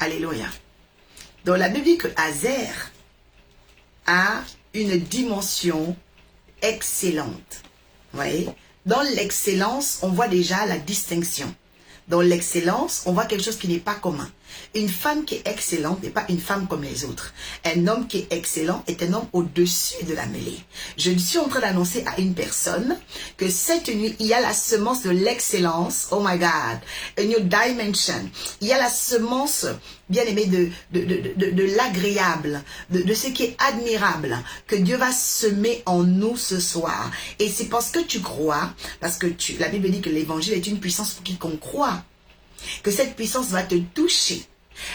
Alléluia. Donc la Bible dit que Azer a une dimension excellente. Vous voyez? Dans l'excellence, on voit déjà la distinction. Dans l'excellence, on voit quelque chose qui n'est pas commun. Une femme qui est excellente n'est pas une femme comme les autres. Un homme qui est excellent est un homme au-dessus de la mêlée. Je suis en train d'annoncer à une personne que cette nuit, il y a la semence de l'excellence. Oh my God. A new dimension. Il y a la semence, bien aimée, de l'agréable, de ce qui est admirable, que Dieu va semer en nous ce soir. Et c'est parce que tu crois, parce que la Bible dit que l'évangile est une puissance pour quiconque croit, que cette puissance va te toucher.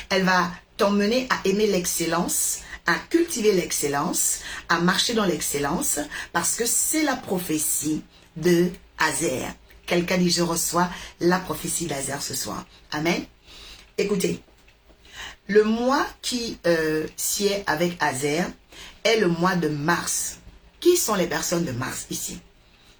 Elle va t'emmener à aimer l'excellence, à cultiver l'excellence, à marcher dans l'excellence, parce que c'est la prophétie de Azer. Quelqu'un dit, je reçois la prophétie d'Azer ce soir. Amen. Écoutez, le mois qui sied avec Azer est le mois de mars. Qui sont les personnes de mars ici?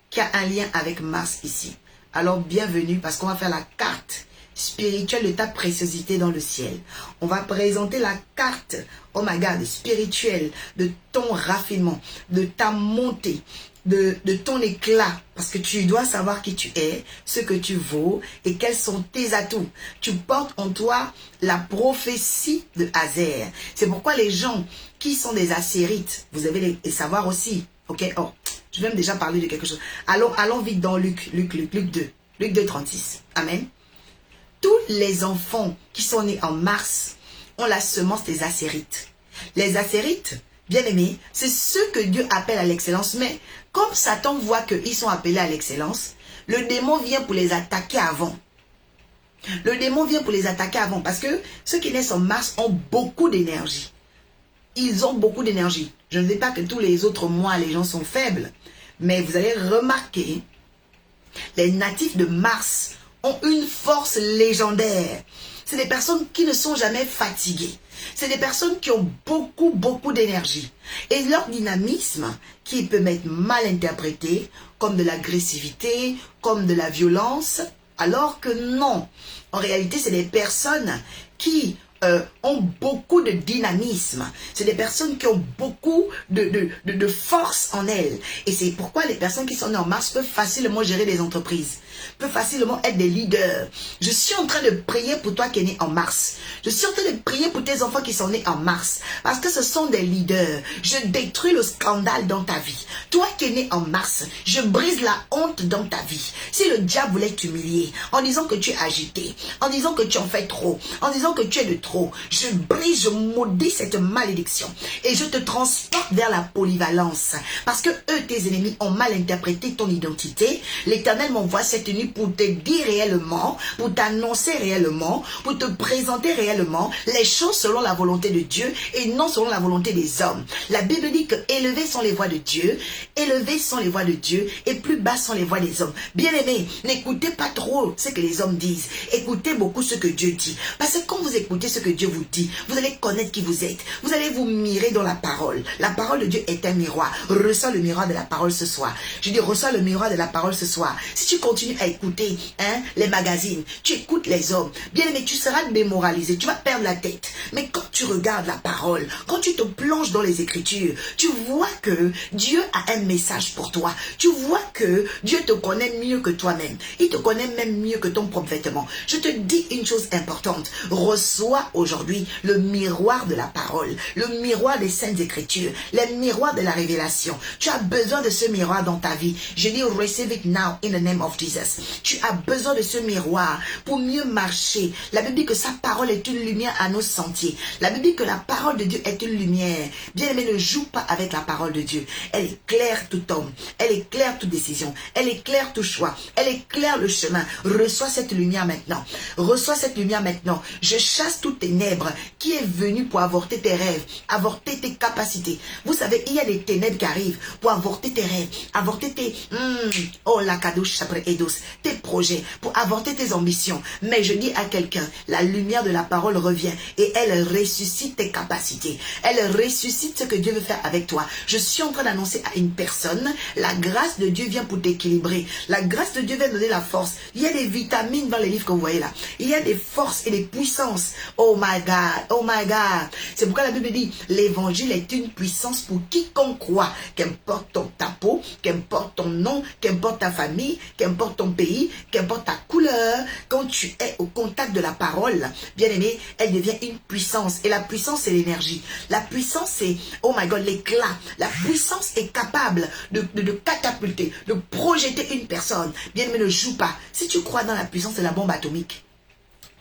Qui a un lien avec Mars ici? Alors bienvenue, parce qu'on va faire la carte spirituelle de ta préciosité dans le ciel. On va présenter la carte, oh my God, spirituelle de ton raffinement, de ta montée, de ton éclat, parce que tu dois savoir qui tu es, ce que tu vaux et quels sont tes atouts. Tu portes en toi la prophétie de Azer. C'est pourquoi les gens qui sont des Assérites, vous avez les savoir aussi, ok? Oh, je vais déjà parler de quelque chose. Allons vite dans Luc 2, Luc 2, 36. Amen. Tous les enfants qui sont nés en mars ont la semence des Assérites. Les Assérites, bien aimés, c'est ceux que Dieu appelle à l'excellence. Mais comme Satan voit qu'ils sont appelés à l'excellence, le démon vient pour les attaquer avant. Le démon vient pour les attaquer avant parce que ceux qui naissent en mars ont beaucoup d'énergie. Ils ont beaucoup d'énergie. Je ne dis pas que tous les autres mois, les gens sont faibles. Mais vous allez remarquer, les natifs de Mars ont une force légendaire. C'est des personnes qui ne sont jamais fatiguées. C'est des personnes qui ont beaucoup d'énergie. Et leur dynamisme, qui peut être mal interprété, comme de l'agressivité, comme de la violence, alors que non. En réalité, c'est des personnes qui ont beaucoup de dynamisme. C'est des personnes qui ont beaucoup de force en elles. Et c'est pourquoi les personnes qui sont nées en mars peuvent facilement gérer des entreprises, peuvent facilement être des leaders. Je suis en train de prier pour toi qui es né en mars. Je suis en train de prier pour tes enfants qui sont nés en mars. Parce que ce sont des leaders. Je détruis le scandale dans ta vie. Toi qui es né en mars, je brise la honte dans ta vie. Si le diable voulait t'humilier en disant que tu es agité, en disant que tu en fais trop, en disant que tu es de trop, je brise, je maudis cette malédiction et je te transporte vers la polyvalence. Parce que eux, tes ennemis, ont mal interprété ton identité. L'Éternel m'envoie cette nuit pour te dire réellement, pour t'annoncer réellement, pour te présenter réellement les choses selon la volonté de Dieu et non selon la volonté des hommes. La Bible dit que élevées sont les voix de Dieu, élevées sont les voix de Dieu et plus basses sont les voix des hommes. Bien-aimés, n'écoutez pas trop ce que les hommes disent. Écoutez beaucoup ce que Dieu dit. Parce que quand vous écoutez ce que Dieu vous dit, vous allez connaître qui vous êtes. Vous allez vous mirer dans la parole. La parole de Dieu est un miroir. Reçois le miroir de la parole ce soir. Je dis, reçois le miroir de la parole ce soir. Si tu continues à écouter les magazines, tu écoutes les hommes, bien aimé, tu seras démoralisé, tu vas perdre la tête. Mais quand tu regardes la parole, quand tu te plonges dans les Écritures, tu vois que Dieu a un message pour toi. Tu vois que Dieu te connaît mieux que toi-même. Il te connaît même mieux que ton propre vêtement. Je te dis une chose importante. Reçois aujourd'hui le miroir de la parole, le miroir des Saintes Écritures, le miroir de la révélation. Tu as besoin de ce miroir dans ta vie. Je dis, receive it now in the name of Jesus. Tu as besoin de ce miroir pour mieux marcher. La Bible dit que sa parole est une lumière à nos sentiers. La Bible dit que la parole de Dieu est une lumière. Bien aimé, ne joue pas avec la parole de Dieu. Elle éclaire tout homme. Elle éclaire toute décision. Elle éclaire tout choix. Elle éclaire le chemin. Reçois cette lumière maintenant. Reçois cette lumière maintenant. Je chasse tout ténèbres qui est venu pour avorter tes rêves, avorter tes capacités. Vous savez, il y a des ténèbres qui arrivent pour avorter tes rêves, avorter tes oh la kadouche après edos, tes projets, pour avorter tes ambitions. Mais je dis à quelqu'un, la lumière de la parole revient et elle elle ressuscite tes capacités. Elle ressuscite ce que Dieu veut faire avec toi. Je suis en train d'annoncer à une personne, la grâce de Dieu vient pour t'équilibrer. La grâce de Dieu vient donner la force. Il y a des vitamines dans les livres que vous voyez là. Il y a des forces et des puissances. Oh my God, oh my God. C'est pourquoi la Bible dit, l'évangile est une puissance pour quiconque croit. Qu'importe ta peau, qu'importe ton nom, qu'importe ta famille, qu'importe ton pays, qu'importe ta couleur, quand tu es au contact de la parole, bien aimé, elle devient une puissance. Et la puissance, c'est l'énergie. La puissance, c'est, oh my God, l'éclat. La puissance est capable de catapulter, de projeter une personne. Bien aimé, ne joue pas. Si tu crois dans la puissance de la bombe atomique,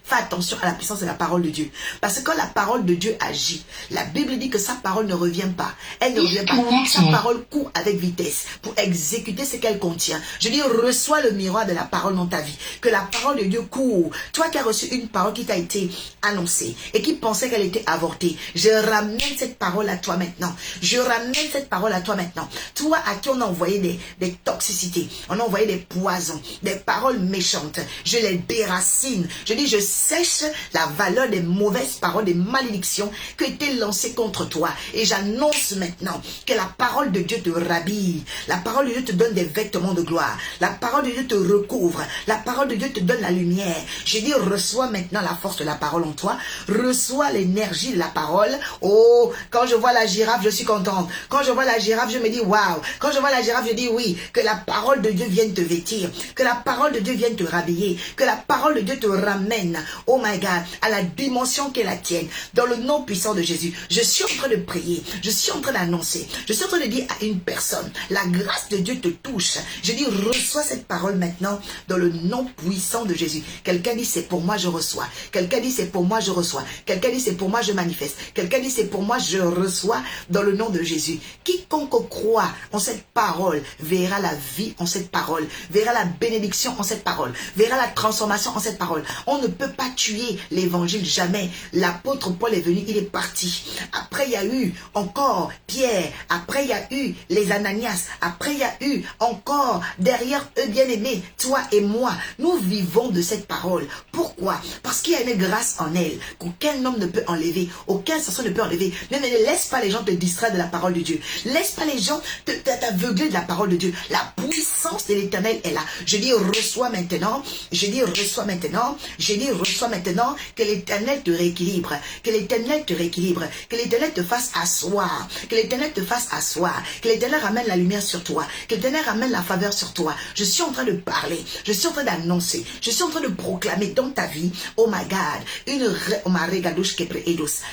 fais attention à la puissance de la parole de Dieu. Parce que quand la parole de Dieu agit, la Bible dit que sa parole ne revient pas. Elle ne revient pas. Sa parole court avec vitesse pour exécuter ce qu'elle contient. Je dis, reçois le miroir de la parole dans ta vie. Que la parole de Dieu court. Toi qui as reçu une parole qui t'a été annoncée et qui pensait qu'elle était avortée, je ramène cette parole à toi maintenant. Je ramène cette parole à toi maintenant. Toi à qui on a envoyé des toxicités, on a envoyé des poisons, des paroles méchantes. Je les déracine. Je dis, je sèche la valeur des mauvaises paroles, des malédictions qui ont été lancées contre toi. Et j'annonce maintenant que la parole de Dieu te rhabille. La parole de Dieu te donne des vêtements de gloire. La parole de Dieu te recouvre. La parole de Dieu te donne la lumière. Je dis, reçois maintenant la force de la parole en toi. Reçois l'énergie de la parole. Oh, quand je vois la girafe, je suis contente. Quand je vois la girafe, je me dis, waouh. Quand je vois la girafe, je dis oui. Que la parole de Dieu vienne te vêtir. Que la parole de Dieu vienne te rhabiller. Que la parole de Dieu te ramène, oh my God, à la dimension qui est la tienne, dans le nom puissant de Jésus. Je suis en train de prier, je suis en train d'annoncer, je suis en train de dire à une personne, la grâce de Dieu te touche. Je dis, reçois cette parole maintenant, dans le nom puissant de Jésus. Quelqu'un dit, c'est pour moi, je reçois. Quelqu'un dit, c'est pour moi, je reçois. Quelqu'un dit, c'est pour moi, je manifeste. Quelqu'un dit, c'est pour moi, je reçois, dans le nom de Jésus. Quiconque croit en cette parole, verra la vie en cette parole, verra la bénédiction en cette parole, verra la transformation en cette parole. On ne peut pas tuer l'évangile, jamais. L'apôtre Paul est venu, il est parti. Après, il y a eu encore Pierre. Après, il y a eu les Ananias. Après, il y a eu encore derrière eux, bien-aimés, toi et moi. Nous vivons de cette parole. Pourquoi? Parce qu'il y a une grâce en elle qu'aucun homme ne peut enlever. Aucun sorcier ne peut enlever. Ne laisse pas les gens te distraire de la parole de Dieu. Laisse pas les gens t'aveugler de la parole de Dieu. La puissance de l'Éternel est là. Je dis, reçois maintenant. Je dis, reçois maintenant. Je dis, reçois maintenant, que l'Éternel te rééquilibre, que l'Éternel te rééquilibre, que l'Éternel te fasse asseoir, que l'Éternel te fasse asseoir, que l'Éternel ramène la lumière sur toi, que l'Éternel ramène la faveur sur toi. Je suis en train de parler, je suis en train d'annoncer, je suis en train de proclamer dans ta vie, oh my God,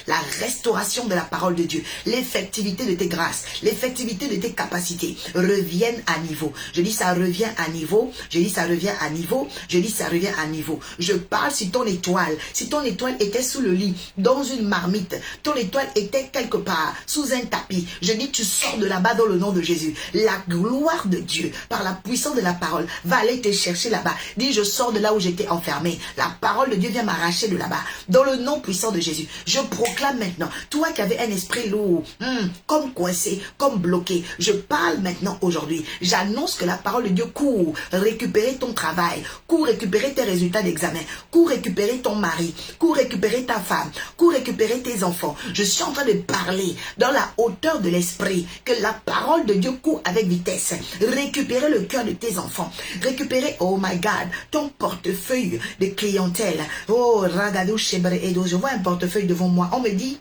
la restauration de la parole de Dieu, l'effectivité de tes grâces, l'effectivité de tes capacités reviennent à niveau. Je dis ça revient à niveau, je dis ça revient à niveau, je dis ça revient à niveau. Je parle si ton étoile, si ton étoile était sous le lit, dans une marmite, ton étoile était quelque part, sous un tapis, je dis tu sors de là-bas dans le nom de Jésus. La gloire de Dieu, par la puissance de la parole, va aller te chercher là-bas. Dis je sors de là où j'étais enfermé. La parole de Dieu vient m'arracher de là-bas. Dans le nom puissant de Jésus, je proclame maintenant, toi qui avais un esprit lourd, comme coincé, comme bloqué, je parle maintenant aujourd'hui. J'annonce que la parole de Dieu court, récupérer ton travail, court récupérer tes résultats d'examen, cours récupérer ton mari, cours récupérer ta femme, cours récupérer tes enfants. Je suis en train de parler dans la hauteur de l'esprit, que la parole de Dieu court avec vitesse. Récupérer le cœur de tes enfants, récupérer, oh my God, ton portefeuille de clientèle. Oh, Ragadou Shebre Edo, je vois un portefeuille devant moi. On me dit,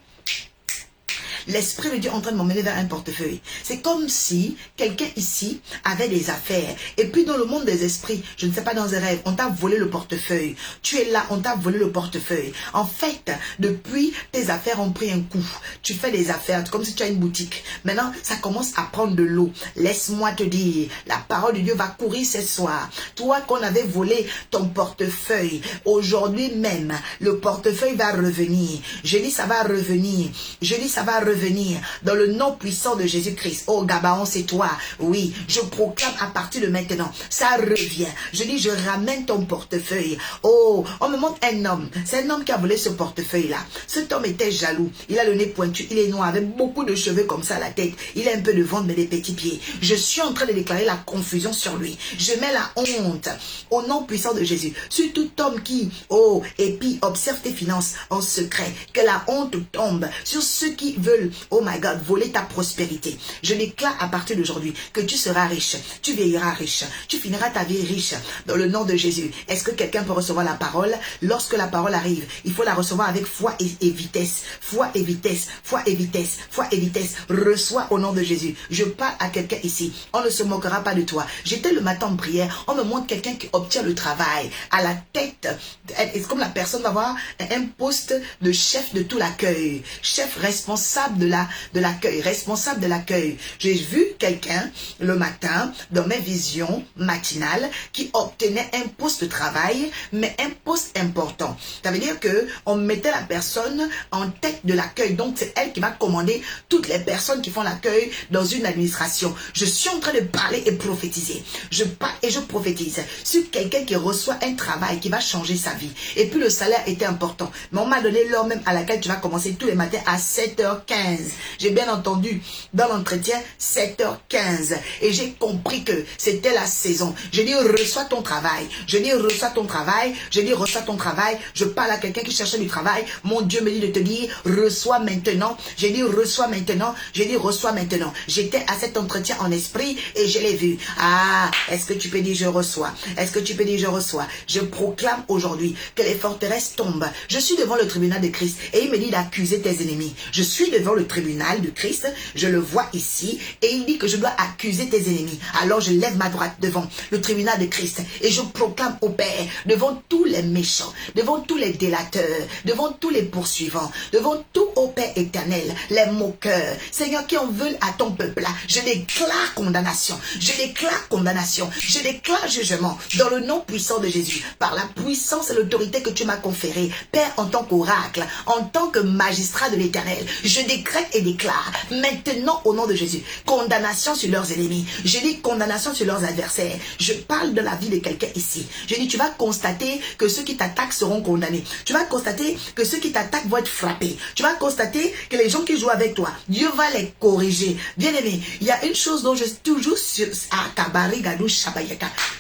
l'Esprit de Dieu est en train de m'emmener vers un portefeuille. C'est comme si quelqu'un ici avait des affaires. Et puis dans le monde des esprits, je ne sais pas, dans un rêve, on t'a volé le portefeuille. Tu es là, on t'a volé le portefeuille. En fait, depuis, tes affaires ont pris un coup. Tu fais des affaires, comme si tu as une boutique. Maintenant, ça commence à prendre de l'eau. Laisse-moi te dire, la parole de Dieu va courir ce soir. Toi qu'on avait volé ton portefeuille, aujourd'hui même, le portefeuille va revenir. Je dis, ça va revenir. Je dis, ça va revenir. revenir dans le nom puissant de Jésus-Christ. Oh Gabaon, c'est toi. Oui, je proclame à partir de maintenant, ça revient. Je dis, je ramène ton portefeuille. Oh, on me montre un homme. C'est un homme qui a volé ce portefeuille-là. Cet homme était jaloux. Il a le nez pointu, il est noir, avec beaucoup de cheveux comme ça à la tête. Il a un peu de ventre, mais des petits pieds. Je suis en train de déclarer la confusion sur lui. Je mets la honte au nom puissant de Jésus. Sur tout homme qui, oh, et puis observe tes finances en secret. Que la honte tombe sur ceux qui veulent, oh my God, voler ta prospérité. Je déclare à partir d'aujourd'hui que tu seras riche. Tu vieilliras riche. Tu finiras ta vie riche dans le nom de Jésus. Est-ce que quelqu'un peut recevoir la parole? Lorsque la parole arrive, il faut la recevoir avec foi et vitesse. Foi et vitesse. Foi et vitesse. Foi et vitesse. Reçois au nom de Jésus. Je parle à quelqu'un ici. On ne se moquera pas de toi. J'étais le matin en prière. On me montre quelqu'un qui obtient le travail à la tête. C'est comme la personne va avoir un poste de chef de tout l'accueil. Chef responsable de l'accueil. Responsable de l'accueil. J'ai vu quelqu'un le matin dans mes visions matinales qui obtenait un poste de travail, mais un poste important. Ça veut dire que on mettait la personne en tête de l'accueil. Donc c'est elle qui va commander toutes les personnes qui font l'accueil dans une administration. Je suis en train de parler et prophétiser. Je parle et je prophétise sur quelqu'un qui reçoit un travail qui va changer sa vie. Et puis le salaire était important. Mais on m'a donné l'heure même à laquelle tu vas commencer tous les matins à 7h15. J'ai bien entendu dans l'entretien 7h15. Et j'ai compris que c'était la saison. Je dis reçois ton travail. Je dis reçois ton travail. Je dis reçois ton travail. Je parle à quelqu'un qui cherchait du travail. Mon Dieu me dit de te dire reçois maintenant. J'ai dit reçois maintenant. J'ai dit reçois maintenant. J'étais à cet entretien en esprit et je l'ai vu. Ah, est-ce que tu peux dire je reçois? Est-ce que tu peux dire je reçois? Je proclame aujourd'hui que les forteresses tombent. Je suis devant le tribunal de Christ et il me dit d'accuser tes ennemis. Je suis devant le tribunal de Christ. Je le vois ici et il dit que je dois accuser tes ennemis. Alors je lève ma droite devant le tribunal de Christ et je proclame au Père, devant tous les méchants, devant tous les délateurs, devant tous les poursuivants, devant tout au Père éternel, les moqueurs, Seigneur, qui en veulent à ton peuple là, je déclare condamnation, je déclare condamnation, je déclare jugement dans le nom puissant de Jésus, par la puissance et l'autorité que tu m'as conférée, Père, en tant qu'oracle, en tant que magistrat de l'éternel, je décrète et déclare maintenant au nom de Jésus, condamnation sur leurs ennemis, je dis condamnation sur leurs adversaires, je parle de la vie de quelqu'un ici, je dis tu vas constater que ceux qui t'attaquent seront condamnés, tu vas constater que ceux qui t'attaquent vont être frappés, tu vas constater que les gens qui jouent avec toi, Dieu va les corriger. Bien aimé, il y a une chose dont je suis toujours sûre,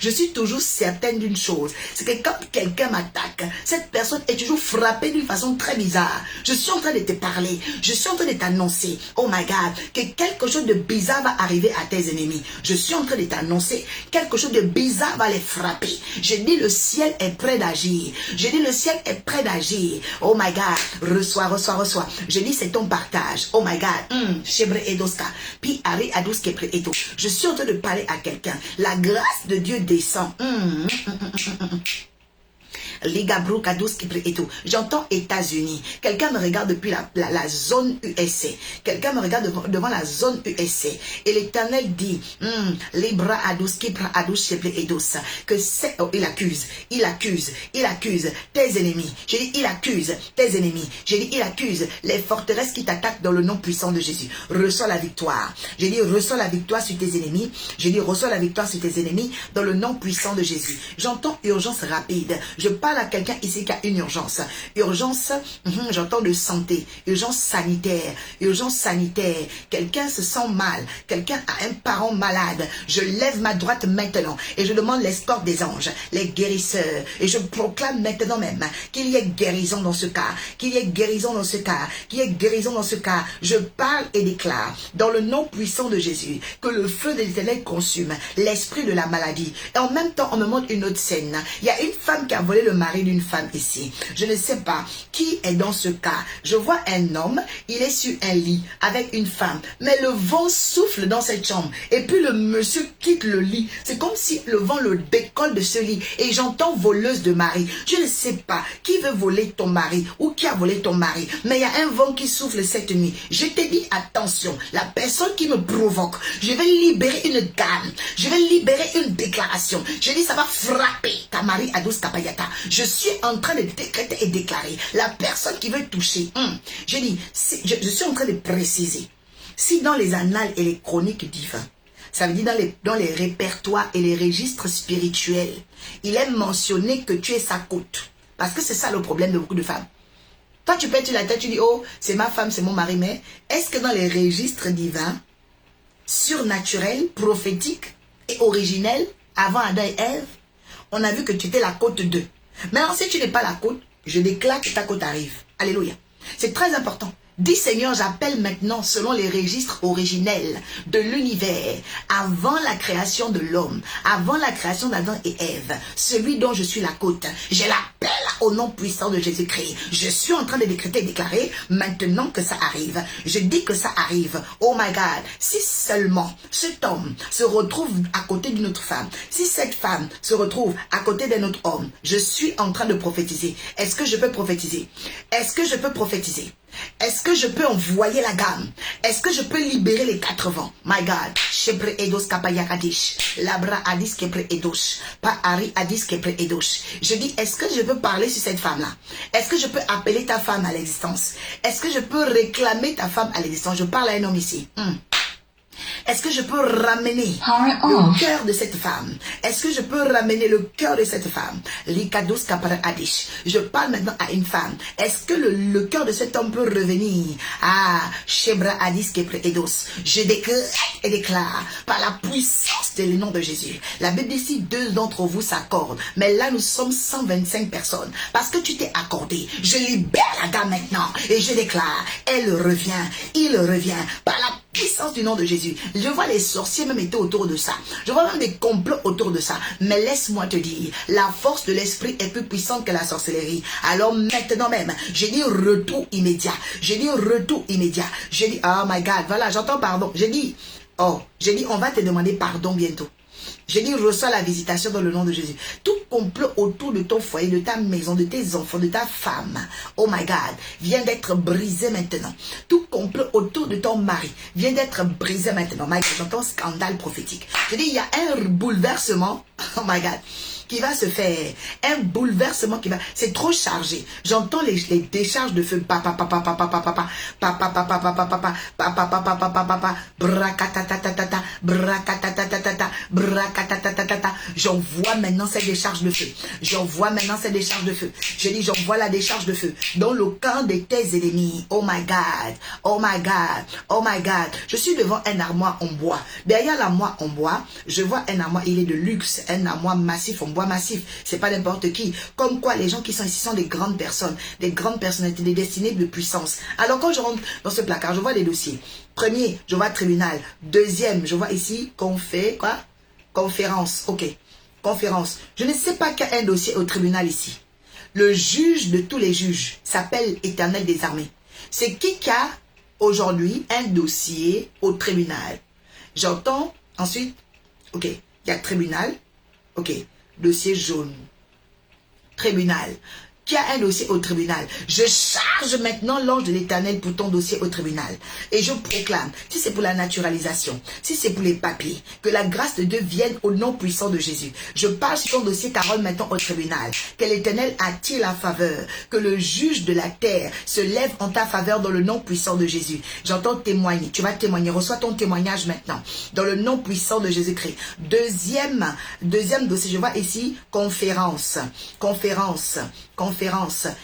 je suis toujours certaine d'une chose, c'est que quand quelqu'un m'attaque, cette personne est toujours frappée d'une façon très bizarre. Je suis en train de te parler, je suis en train de t'annoncer, oh my God, que quelque chose de bizarre va arriver à tes ennemis. Je suis en train de t'annoncer, quelque chose de bizarre va les frapper. Je dis le ciel est prêt d'agir. Je dis le ciel est prêt d'agir. Oh my God, reçois, reçois, reçois. Je dis c'est ton partage. Oh my God, Shebre Edoska, Pi Ari Adus Kepre Edo. Je suis en train de parler à quelqu'un. La grâce de Dieu descend. J'entends États-Unis. Quelqu'un me regarde depuis la zone USC. Quelqu'un me regarde devant la zone USC. Et l'Éternel dit, Libra Adus Kipra Adus Sheple Edos. Que c'est, oh, il accuse tes ennemis. J'ai dit, il accuse tes ennemis. J'ai dit, il accuse les forteresses qui t'attaquent dans le nom puissant de Jésus. Reçois la victoire. J'ai dit, reçois la victoire sur tes ennemis. J'ai dit, reçois la victoire sur tes ennemis dans le nom puissant de Jésus. J'entends urgence rapide. Je parle à quelqu'un ici qui a une urgence. Urgence, j'entends de santé. Urgence sanitaire. Urgence sanitaire. Quelqu'un se sent mal. Quelqu'un a un parent malade. Je lève ma droite maintenant et je demande l'escorte des anges, les guérisseurs. Et je proclame maintenant même qu'il y ait guérison dans ce cas. Qu'il y ait guérison dans ce cas. Qu'il y ait guérison dans ce cas. Je parle et déclare dans le nom puissant de Jésus que le feu de l'Éternel consume l'esprit de la maladie. Et en même temps, on me montre une autre scène. Il y a une femme qui a volé le mari d'une femme ici. Je ne sais pas qui est dans ce cas. Je vois un homme, il est sur un lit avec une femme. Mais le vent souffle dans cette chambre. Et puis le monsieur quitte le lit. C'est comme si le vent le décolle de ce lit. Et j'entends voleuse de mari. Je ne sais pas qui veut voler ton mari ou qui a volé ton mari. Mais il y a un vent qui souffle cette nuit. Je te dis attention. La personne qui me provoque, je vais libérer une gamme. Je vais libérer une déclaration. Je dis ça va frapper ta mari Adus Kapayata. Je suis en train de décréter et déclarer. La personne qui veut toucher, je dis, je suis en train de préciser. Si dans les annales et les chroniques divins, ça veut dire dans les répertoires et les registres spirituels, il est mentionné que tu es sa côte. Parce que c'est ça le problème de beaucoup de femmes. Toi, tu pètes la tête, tu dis, oh, c'est ma femme, c'est mon mari. Mais est-ce que dans les registres divins, surnaturels, prophétiques et originels, avant Adam et Ève, on a vu que tu étais la côte 2. Maintenant, si tu n'es pas la côte, je déclare que ta côte arrive. Alléluia. C'est très important. Dis Seigneur, j'appelle maintenant selon les registres originels de l'univers, avant la création de l'homme, avant la création d'Adam et Ève, celui dont je suis la côte. Je l'appelle au nom puissant de Jésus-Christ. Je suis en train de décréter et déclarer maintenant que ça arrive. Je dis que ça arrive. Oh my God, si seulement cet homme se retrouve à côté d'une autre femme, si cette femme se retrouve à côté d'un autre homme, je suis en train de prophétiser. Est-ce que je peux prophétiser? Est-ce que je peux prophétiser? Est-ce que je peux envoyer la gamme? Est-ce que je peux libérer les 4 vents? My God. Shebre edos kapayakadish. Labra adis kepre edosh. Pa ari adis kepre edosh. Je dis, est-ce que je peux parler sur cette femme-là? Est-ce que je peux appeler ta femme à l'existence? Est-ce que je peux réclamer ta femme à l'existence? Je parle à un homme ici. Est-ce que je peux ramener le cœur de cette femme? Est-ce que je peux ramener le cœur de cette femme? Likados kapara adish. Je parle maintenant à une femme. Est-ce que le cœur de cet homme peut revenir? Ah, Shebra adis kepre edos. Je déclare par la puissance de le nom de Jésus. La Bible dit si 2 d'entre vous s'accordent. Mais là, nous sommes 125 personnes. Parce que tu t'es accordé. Je libère la dame maintenant. Et je déclare, elle revient. Il revient. Par la puissance du nom de Jésus. Je vois les sorciers même étaient autour de ça. Je vois même des complots autour de ça. Mais laisse-moi te dire, la force de l'esprit est plus puissante que la sorcellerie. Alors maintenant même, j'ai dit retour immédiat. J'ai dit retour immédiat. J'ai dit, oh my God, voilà, j'entends pardon. J'ai dit, on va te demander pardon bientôt. J'ai dit, reçois la visitation dans le nom de Jésus. Tout complot autour de ton foyer, de ta maison, de tes enfants, de ta femme, oh my God, vient d'être brisé maintenant. Tout complot autour de ton mari vient d'être brisé maintenant. My God, j'entends scandale prophétique. Je dis, il y a un bouleversement, oh my God, qui va se faire. Un bouleversement qui va. C'est trop chargé. J'entends les décharges de feu. Papa, papa, papa, papa, papa, papa, papa, papa, papa, papa, papa, papa, papa, bracatatatata, bracatatatata, bracatatatata. J'envoie maintenant cette décharge de feu. J'envoie maintenant cette décharge de feu. Je dis, j'envoie la décharge de feu dans le camp de tes ennemis. Oh my God, oh my God, oh my God. Je suis devant un armoire en bois. Derrière l'armoire en bois, je vois un armoire, il est de luxe, un armoire massif en bois massif, c'est pas n'importe qui. Comme quoi les gens qui sont ici sont des grandes personnes, des grandes personnalités, des destinées de puissance. Alors quand je rentre dans ce placard, je vois des dossiers. Premier, je vois tribunal. Deuxième, je vois ici conférence. Ok, conférence. Je ne sais pas qu'il y a un dossier au tribunal ici. Le juge de tous les juges s'appelle Éternel des armées. C'est qui a aujourd'hui un dossier au tribunal? J'entends ensuite, ok, il y a tribunal, ok. Dossier jaune. Tribunal. Qui a un dossier au tribunal? Je charge maintenant l'ange de l'Éternel pour ton dossier au tribunal. Et je proclame, si c'est pour la naturalisation, si c'est pour les papiers, que la grâce de Dieu vienne au nom puissant de Jésus. Je parle sur ton dossier, Carole, maintenant au tribunal. Que l'Éternel attire la faveur. Que le juge de la terre se lève en ta faveur dans le nom puissant de Jésus. J'entends témoigner. Tu vas témoigner. Reçois ton témoignage maintenant. Dans le nom puissant de Jésus-Christ. Deuxième dossier, je vois ici, conférence.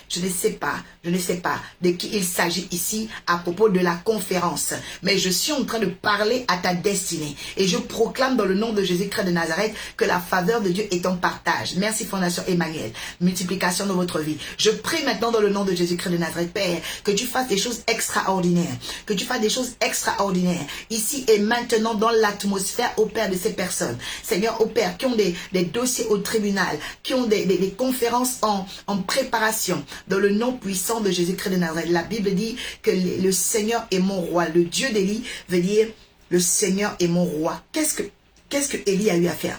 Je ne sais pas de qui il s'agit ici à propos de la conférence. Mais je suis en train de parler à ta destinée. Et je proclame dans le nom de Jésus-Christ de Nazareth que la faveur de Dieu est en partage. Merci Fondation Emmanuel. Multiplication dans votre vie. Je prie maintenant dans le nom de Jésus-Christ de Nazareth, Père, que tu fasses des choses extraordinaires. Que tu fasses des choses extraordinaires. Ici et maintenant dans l'atmosphère au Père de ces personnes. Seigneur, au Père, qui ont des dossiers au tribunal, qui ont des conférences en préparation, dans le nom puissant de Jésus-Christ de Nazareth. La Bible dit que le Seigneur est mon roi. Le Dieu d'Élie veut dire le Seigneur est mon roi. Qu'est-ce que Élie a eu à faire?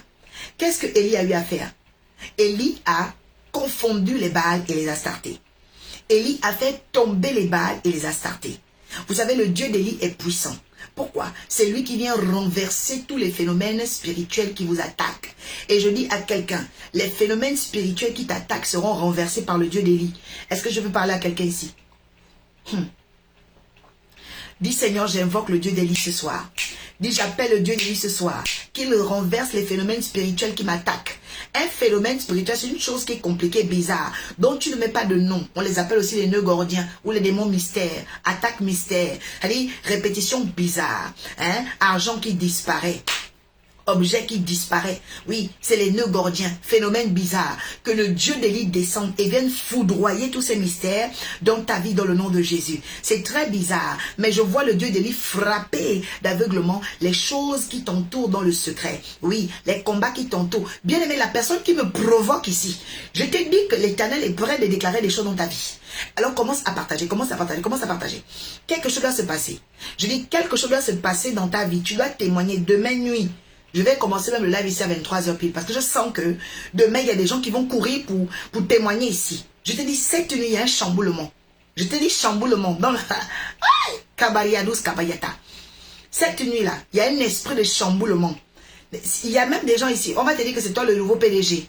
Qu'est-ce que Élie a eu à faire? Élie a confondu les Baals et les Astartés. Élie a fait tomber les Baals et les Astartés. Vous savez, le Dieu d'Élie est puissant. Pourquoi? C'est lui qui vient renverser tous les phénomènes spirituels qui vous attaquent. Et je dis à quelqu'un, les phénomènes spirituels qui t'attaquent seront renversés par le Dieu d'Élie. Est-ce que je peux parler à quelqu'un ici? Dis Seigneur, j'invoque le Dieu d'Élie ce soir. Dis j'appelle le Dieu d'Élie ce soir. Qu'il renverse les phénomènes spirituels qui m'attaquent. Un phénomène spirituel, c'est une chose qui est compliquée, bizarre, dont tu ne mets pas de nom. On les appelle aussi les nœuds gordiens ou les démons mystères, attaque mystère, c'est-à-dire répétition bizarre, argent qui disparaît. Objet qui disparaît. Oui, c'est les nœuds gordiens, phénomène bizarre. Que le Dieu d'Élie descende et vienne foudroyer tous ces mystères dans ta vie dans le nom de Jésus. C'est très bizarre, mais je vois le Dieu d'Élie frapper d'aveuglement les choses qui t'entourent dans le secret. Oui, les combats qui t'entourent. Bien aimé, la personne qui me provoque ici, je te dis que l'Éternel est prêt de déclarer des choses dans ta vie. Alors commence à partager, commence à partager, commence à partager. Quelque chose doit se passer. Je dis quelque chose doit se passer dans ta vie. Tu dois témoigner demain nuit. Je vais commencer même le live ici à 23h pile parce que je sens que demain, il y a des gens qui vont courir pour témoigner ici. Je te dis, cette nuit, il y a un chamboulement. Je te dis chamboulement dans le... Kabariadous Kabayata. Cette nuit-là, il y a un esprit de chamboulement. Il y a même des gens ici. On va te dire que c'est toi le nouveau PDG.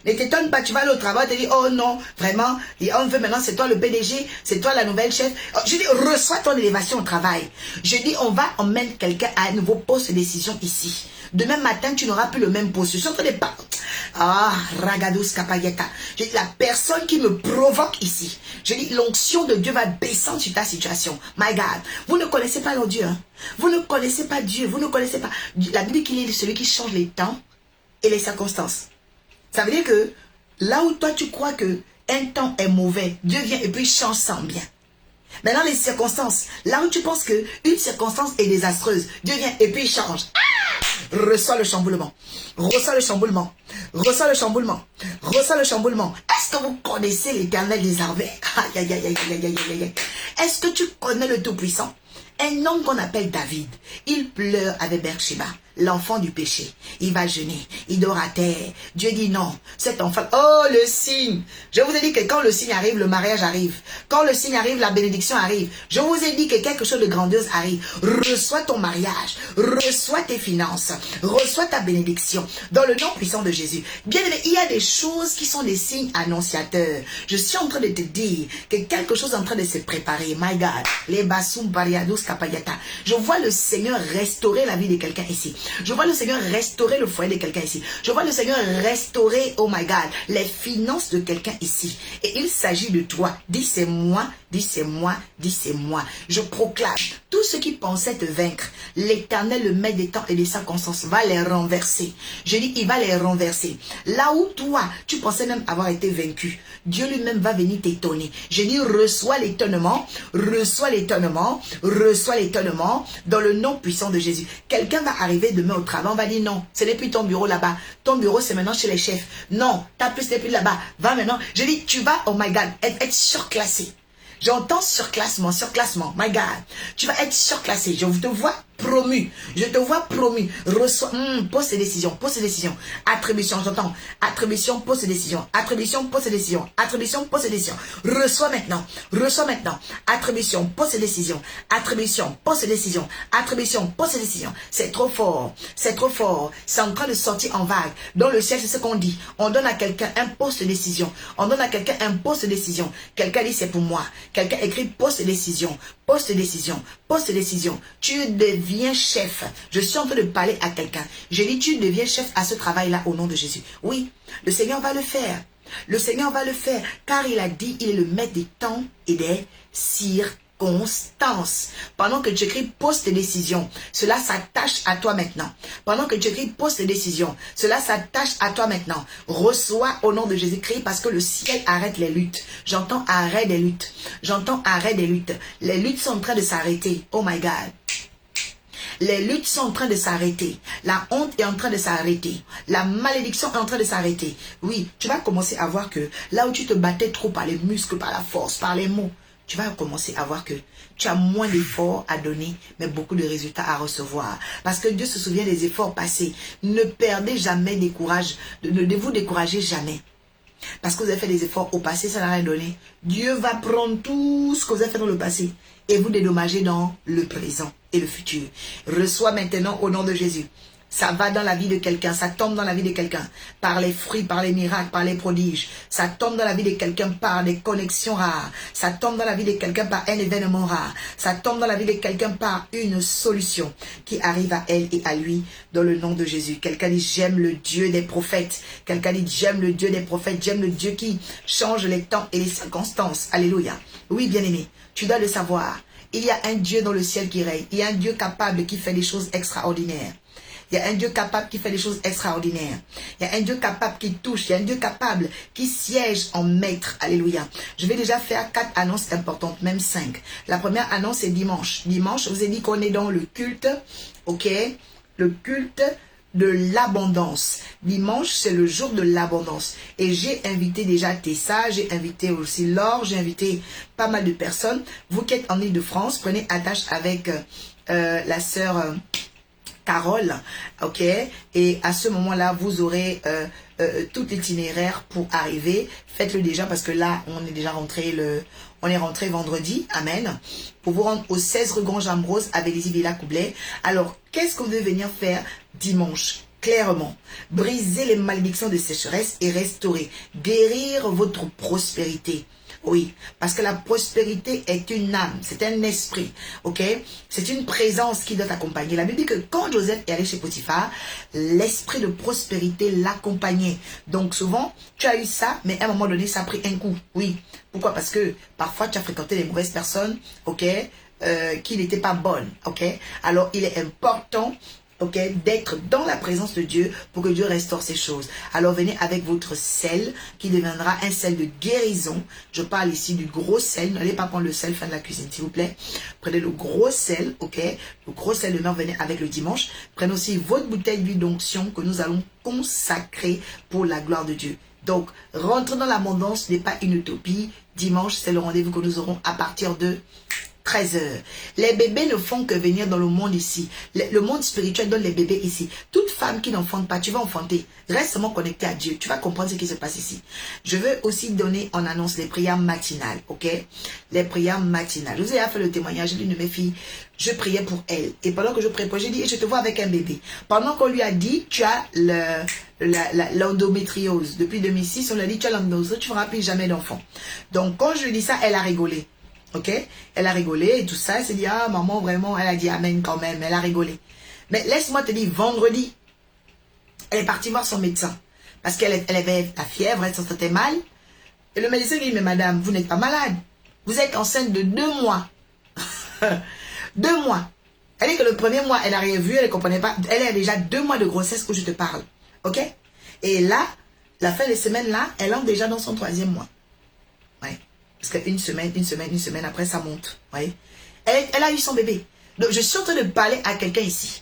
Ne t'étonne pas, tu vas aller au travail, tu te dis, oh non, vraiment, et on veut maintenant, c'est toi le PDG, c'est toi la nouvelle chef. Je dis, reçois ton élévation au travail. Je dis, on va emmener quelqu'un à un nouveau poste de décision ici. Demain matin, tu n'auras plus le même poste. Je suis en train de parler. Ah, Ragadous Kapayeta. Je dis, la personne qui me provoque ici, je dis, l'onction de Dieu va descendre sur ta situation. My God, vous ne connaissez pas leur Dieu. Hein? Vous ne connaissez pas Dieu, vous ne connaissez pas. La Bible dit qu'il est celui qui change les temps et les circonstances. Ça veut dire que là où toi tu crois que un temps est mauvais, Dieu vient et puis il change ça en bien. Maintenant les circonstances, là où tu penses que une circonstance est désastreuse, Dieu vient et puis il change. Reçois le chamboulement. Reçois le chamboulement. Reçois le chamboulement. Reçois le chamboulement. Est-ce que vous connaissez l'Éternel des armées? Est-ce que tu connais le Tout-Puissant? Un homme qu'on appelle David, il pleure avec Beersheba, l'enfant du péché. Il va jeûner, il dort à terre. Dieu dit non, cet enfant, oh le signe. Je vous ai dit que quand le signe arrive, le mariage arrive. Quand le signe arrive, la bénédiction arrive. Je vous ai dit que quelque chose de grandiose arrive. Reçois ton mariage, reçois tes finances, reçois ta bénédiction dans le nom puissant de Jésus. Bien aimé, il y a des choses qui sont des signes annonciateurs. Je suis en train de te dire que quelque chose est en train de se préparer. My God, les bassoum bariados kapayata. Je vois le Seigneur restaurer la vie de quelqu'un ici. Je vois le Seigneur restaurer le foyer de quelqu'un ici. Je vois le Seigneur restaurer, oh my God, les finances de quelqu'un ici. Et il s'agit de toi. Dis c'est moi, dis c'est moi, dis c'est moi. Je proclame, tous ceux qui pensaient te vaincre, l'Éternel, le maître des temps et des circonstances, va les renverser. Je dis, il va les renverser. Là où toi, tu pensais même avoir été vaincu, Dieu lui-même va venir t'étonner. Je dis, reçois l'étonnement, reçois l'étonnement, reçois l'étonnement dans le nom puissant de Jésus. Quelqu'un va arriver demain au travail, on va dire non, ce n'est plus ton bureau là-bas. Ton bureau, c'est maintenant chez les chefs. Non, ta plus n'est plus là-bas. Va maintenant. Je dis, tu vas, oh my God, être surclassé. J'entends surclassement, surclassement. My God, tu vas être surclassé. Je te vois promu. Je te vois promu. Reçois, pose tes décisions, pose tes décisions. Attribution, j'entends. Attribution, pose tes décisions. Attribution, pose tes décisions. Attribution, pose tes décisions. Reçois maintenant. Reçois maintenant. Attribution, pose tes décisions. Attribution, pose tes décisions. Attribution, pose tes décisions. C'est trop fort. C'est trop fort. C'est en train de sortir en vague. Dans le ciel, c'est ce qu'on dit. On donne à quelqu'un un poste de décision. On donne à quelqu'un un poste de décision. Quelqu'un dit c'est pour moi. Quelqu'un écrit poste de décision. Poste de décision. Poste de décision. Tu deviens chef. Je suis en train de parler à quelqu'un. Je dis tu deviens chef à ce travail-là au nom de Jésus. Oui, le Seigneur va le faire. Le Seigneur va le faire. Car il a dit, il est le maître des temps et des circonstances. Pendant que tu écris poste de décision, cela s'attache à toi maintenant. Pendant que tu écris poste de décision, cela s'attache à toi maintenant. Reçois au nom de Jésus-Christ parce que le ciel arrête les luttes. J'entends arrêt des luttes. J'entends arrêt des luttes. Les luttes sont en train de s'arrêter. Oh my God. Les luttes sont en train de s'arrêter. La honte est en train de s'arrêter. La malédiction est en train de s'arrêter. Oui, tu vas commencer à voir que là où tu te battais trop par les muscles, par la force, par les mots, tu vas commencer à voir que tu as moins d'efforts à donner, mais beaucoup de résultats à recevoir. Parce que Dieu se souvient des efforts passés. Ne perdez jamais des courages, ne vous découragez jamais. Parce que vous avez fait des efforts au passé, ça n'a rien donné. Dieu va prendre tout ce que vous avez fait dans le passé et vous dédommager dans le présent et le futur. Reçois maintenant au nom de Jésus. Ça va dans la vie de quelqu'un, ça tombe dans la vie de quelqu'un par les fruits, par les miracles, par les prodiges. Ça tombe dans la vie de quelqu'un par des connexions rares. Ça tombe dans la vie de quelqu'un par un événement rare. Ça tombe dans la vie de quelqu'un par une solution qui arrive à elle et à lui dans le nom de Jésus. Quelqu'un dit j'aime le Dieu des prophètes. Quelqu'un dit j'aime le Dieu des prophètes. J'aime le Dieu qui change les temps et les circonstances. Alléluia. Oui, bien-aimé, tu dois le savoir. Il y a un Dieu dans le ciel qui règne. Il y a un Dieu capable qui fait des choses extraordinaires. Il y a un Dieu capable qui fait des choses extraordinaires. Il y a un Dieu capable qui touche. Il y a un Dieu capable qui siège en maître. Alléluia. Je vais déjà faire 4 annonces importantes, même 5. La première annonce est dimanche. Dimanche, je vous ai dit qu'on est dans le culte, ok? Le culte de l'abondance. Dimanche, c'est le jour de l'abondance. Et j'ai invité déjà Tessa, j'ai invité aussi Laure, j'ai invité pas mal de personnes. Vous qui êtes en Île-de-France, prenez attache avec la sœur... Carole, ok, et à ce moment-là, vous aurez tout l'itinéraire pour arriver. Faites-le déjà parce que là, on est déjà rentré on est rentré vendredi, amen, pour vous rendre au 16 rue Grange-Ambrose à Vélizy-Villa-Coublet. Alors, qu'est-ce que vous devez venir faire dimanche? Clairement, briser les malédictions de sécheresse et restaurer, guérir votre prospérité. Oui, parce que la prospérité est une âme, c'est un esprit, ok? C'est une présence qui doit t'accompagner. La Bible dit que quand Joseph est allé chez Potiphar, l'esprit de prospérité l'accompagnait. Donc souvent, tu as eu ça, mais à un moment donné, ça a pris un coup. Oui, pourquoi? Parce que parfois, tu as fréquenté les mauvaises personnes, ok? Qui n'étaient pas bonnes, ok? Alors, il est important... ok, d'être dans la présence de Dieu pour que Dieu restaure ces choses. Alors venez avec votre sel qui deviendra un sel de guérison. Je parle ici du gros sel. N'allez pas prendre le sel fin de la cuisine, s'il vous plaît. Prenez le gros sel, ok. Le gros sel de mer, venez avec le dimanche. Prenez aussi votre bouteille d'huile d'onction que nous allons consacrer pour la gloire de Dieu. Donc, rentrer dans l'abondance n'est pas une utopie. Dimanche, c'est le rendez-vous que nous aurons à partir de 13 heures. Les bébés ne font que venir dans le monde ici. Le monde spirituel donne les bébés ici. Toute femme qui n'enfante pas, tu vas enfanter. Reste seulement connecté à Dieu. Tu vas comprendre ce qui se passe ici. Je veux aussi donner en annonce les prières matinales. Ok? Les prières matinales. Je vous ai fait le témoignage d'une de mes filles. Je priais pour elle. Et pendant que je priais pour elle, j'ai dit, je te vois avec un bébé. Pendant qu'on lui a dit, tu as l'endométriose. Depuis 2006, on lui a dit, tu as l'endométriose, tu ne feras plus jamais d'enfant. Donc, quand je lui dis ça, elle a rigolé. Ok, elle a rigolé et tout ça. Elle s'est dit, ah maman, vraiment, elle a dit amen quand même. Elle a rigolé. Mais laisse-moi te dire, vendredi, elle est partie voir son médecin. Parce qu'elle avait la fièvre, elle se sentait mal. Et le médecin lui dit, mais madame, vous n'êtes pas malade. Vous êtes enceinte de 2 mois. 2 mois. Elle dit que le premier mois, elle n'a rien vu, elle ne comprenait pas. Elle a déjà 2 mois de grossesse que je te parle. Ok. Et là, la fin de semaine là, elle entre déjà dans son 3e mois. Ouais. Parce qu'une semaine après, ça monte. Ouais. Elle a eu son bébé. Donc, je suis en train de parler à quelqu'un ici.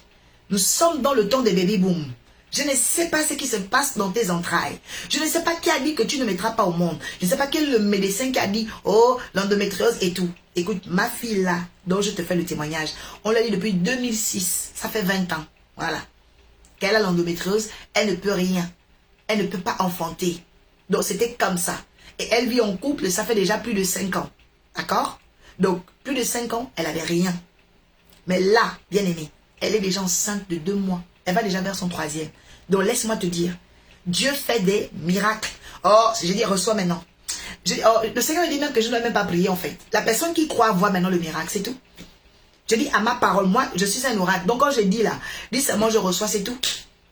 Nous sommes dans le temps des baby boom. Je ne sais pas ce qui se passe dans tes entrailles. Je ne sais pas qui a dit que tu ne mettras pas au monde. Je ne sais pas quel est le médecin qui a dit, oh, l'endométriose et tout. Écoute, ma fille là, dont je te fais le témoignage, on l'a dit depuis 2006. Ça fait 20 ans. Voilà. Qu'elle a l'endométriose, elle ne peut rien. Elle ne peut pas enfanter. Donc, c'était comme ça. Et elle vit en couple, ça fait déjà plus de 5 ans. D'accord? Donc, plus de 5 ans, elle n'avait rien. Mais là, bien aimée, elle est déjà enceinte de 2 mois. Elle va déjà vers son 3e. Donc, laisse-moi te dire, Dieu fait des miracles. Oh, j'ai dit, reçois maintenant. Le Seigneur me dit même que je ne dois même pas prier en fait. La personne qui croit voit maintenant le miracle, c'est tout. Je dis à ma parole, moi, je suis un oracle. Donc, quand je dis là, dis seulement je reçois, c'est tout.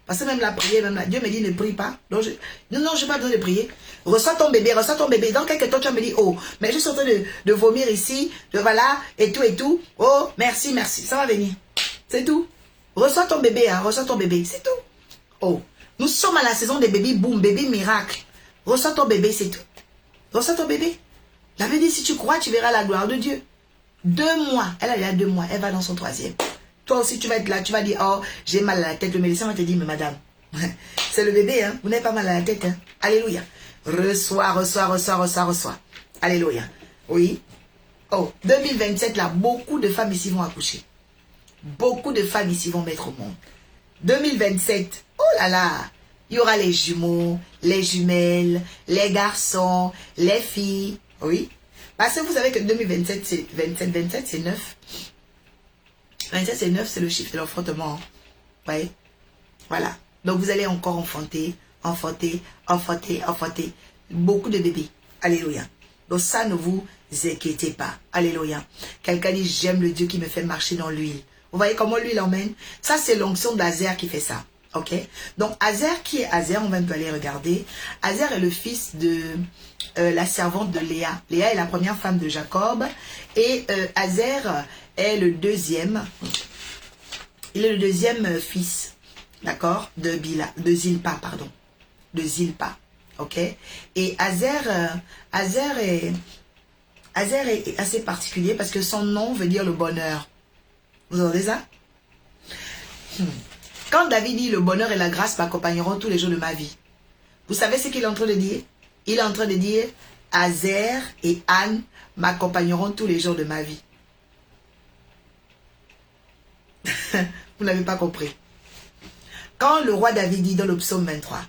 Parce que même la prière, même là, Dieu me dit ne prie pas. Donc non, je n'ai pas besoin de prier. Reçois ton bébé, reçois ton bébé. Dans quelques temps, tu vas me dire, oh, mais je suis en train de vomir ici, voilà, et tout, et tout. Oh, merci, merci. Ça va venir. C'est tout. Reçois ton bébé, hein, reçois ton bébé. C'est tout. Oh, nous sommes à la saison des bébés boom, bébé miracle. Reçois ton bébé, c'est tout. Reçois ton bébé. J'avais dit, si tu crois, tu verras la gloire de Dieu. 2 mois. Elle a déjà 2 mois. Elle va dans son 3e. Toi aussi, tu vas être là, tu vas dire, oh, j'ai mal à la tête. Le médecin va te dire, mais madame, c'est le bébé, hein. Vous n'avez pas mal à la tête, hein. Alléluia. Reçois, reçois, reçois, reçois, reçois. Alléluia. Oui. Oh, 2027, là, beaucoup de femmes ici vont accoucher. Beaucoup de femmes ici vont mettre au monde. 2027, oh là là, Il y aura les jumeaux, les jumelles, les garçons, les filles. Oui. Parce que vous savez que 2027, c'est 27, c'est 9. 27, c'est 9, c'est le chiffre de l'enfantement. Oui. Voilà. Donc vous allez encore enfanter. Beaucoup de bébés. Alléluia. Donc ça, ne vous inquiétez pas. Alléluia. Quelqu'un dit, j'aime le Dieu qui me fait marcher dans l'huile. Vous voyez comment l'huile emmène? Ça, c'est l'onction d'Azer qui fait ça. Ok? Donc Azer, qui est Azer? On va un peu aller regarder. Azer est le fils de la servante de Léa. Léa est la première femme de Jacob. Et Azer est le deuxième. Il est le deuxième fils. D'accord? De Zilpa, pardon. De Zilpa. Ok? Et Azer est assez particulier parce que son nom veut dire le bonheur. Vous entendez ça? Quand David dit le bonheur et la grâce m'accompagneront tous les jours de ma vie, vous savez ce qu'il est en train de dire? Il est en train de dire Azer et Anne m'accompagneront tous les jours de ma vie. Vous n'avez pas compris. Quand le roi David dit dans le psaume 23,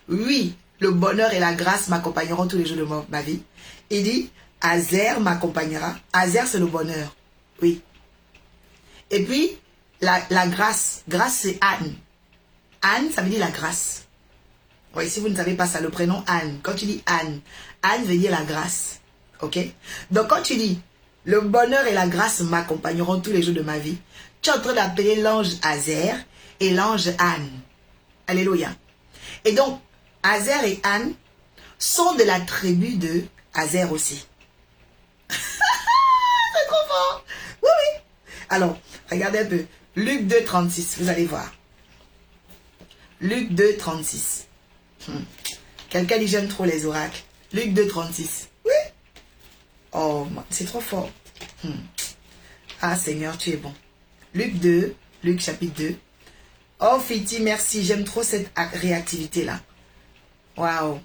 oui, le bonheur et la grâce m'accompagneront tous les jours de ma vie, il dit Azer m'accompagnera. Azer, c'est le bonheur. Oui. Et puis, la grâce. Grâce, c'est Anne. Anne, ça veut dire la grâce. Oui, si vous ne savez pas ça, le prénom Anne. Quand tu dis Anne, Anne veut dire la grâce. Ok? Donc, quand tu dis le bonheur et la grâce m'accompagneront tous les jours de ma vie, tu es en train d'appeler l'ange Azer et l'ange Anne. Alléluia. Et donc, Azer et Anne sont de la tribu de Azer aussi. C'est trop fort. Oui, oui. Alors, regardez un peu. Luc 2, 36, vous allez voir. Luc 2, 36. Quelqu'un dit j'aime trop les oracles. Luc 2, 36. Oui. Oh, c'est trop fort. Ah, Seigneur, tu es bon. Luc chapitre 2. Oh, Fiti, merci. J'aime trop cette réactivité-là. Waouh.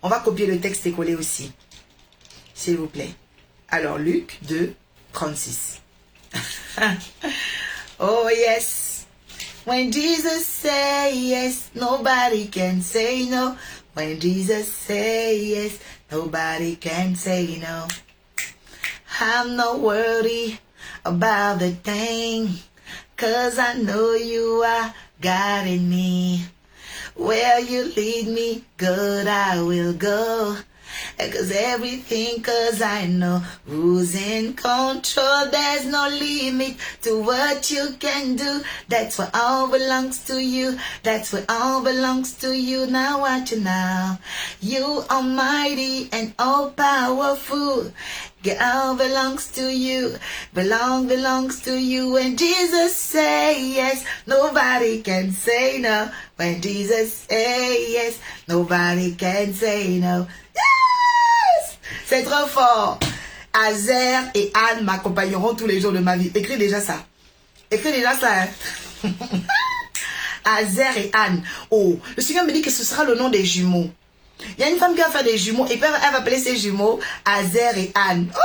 On va copier le texte et coller aussi. S'il vous plaît. Alors, Luc 2, 36. Oh, yes. When Jesus say yes, nobody can say no. When Jesus say yes, nobody can say no. I'm not worried about the thing, 'cause I know you are guiding me. Where you lead me, good, I will go. 'Cause everything, 'cause I know who's in control. There's no limit to what you can do. That's what all belongs to you. That's what all belongs to you. Now watch you now. You are mighty and all powerful. It all belongs to you. Belongs to you. When Jesus say yes, nobody can say no. When Jesus say yes, nobody can say no. C'est trop fort. Azer et Anne m'accompagneront tous les jours de ma vie. Écris déjà ça. Écris déjà ça. Hein? Azer et Anne. Oh, le Seigneur me dit que ce sera le nom des jumeaux. Il y a une femme qui va faire des jumeaux et puis elle va appeler ses jumeaux Azer et Anne. Oh,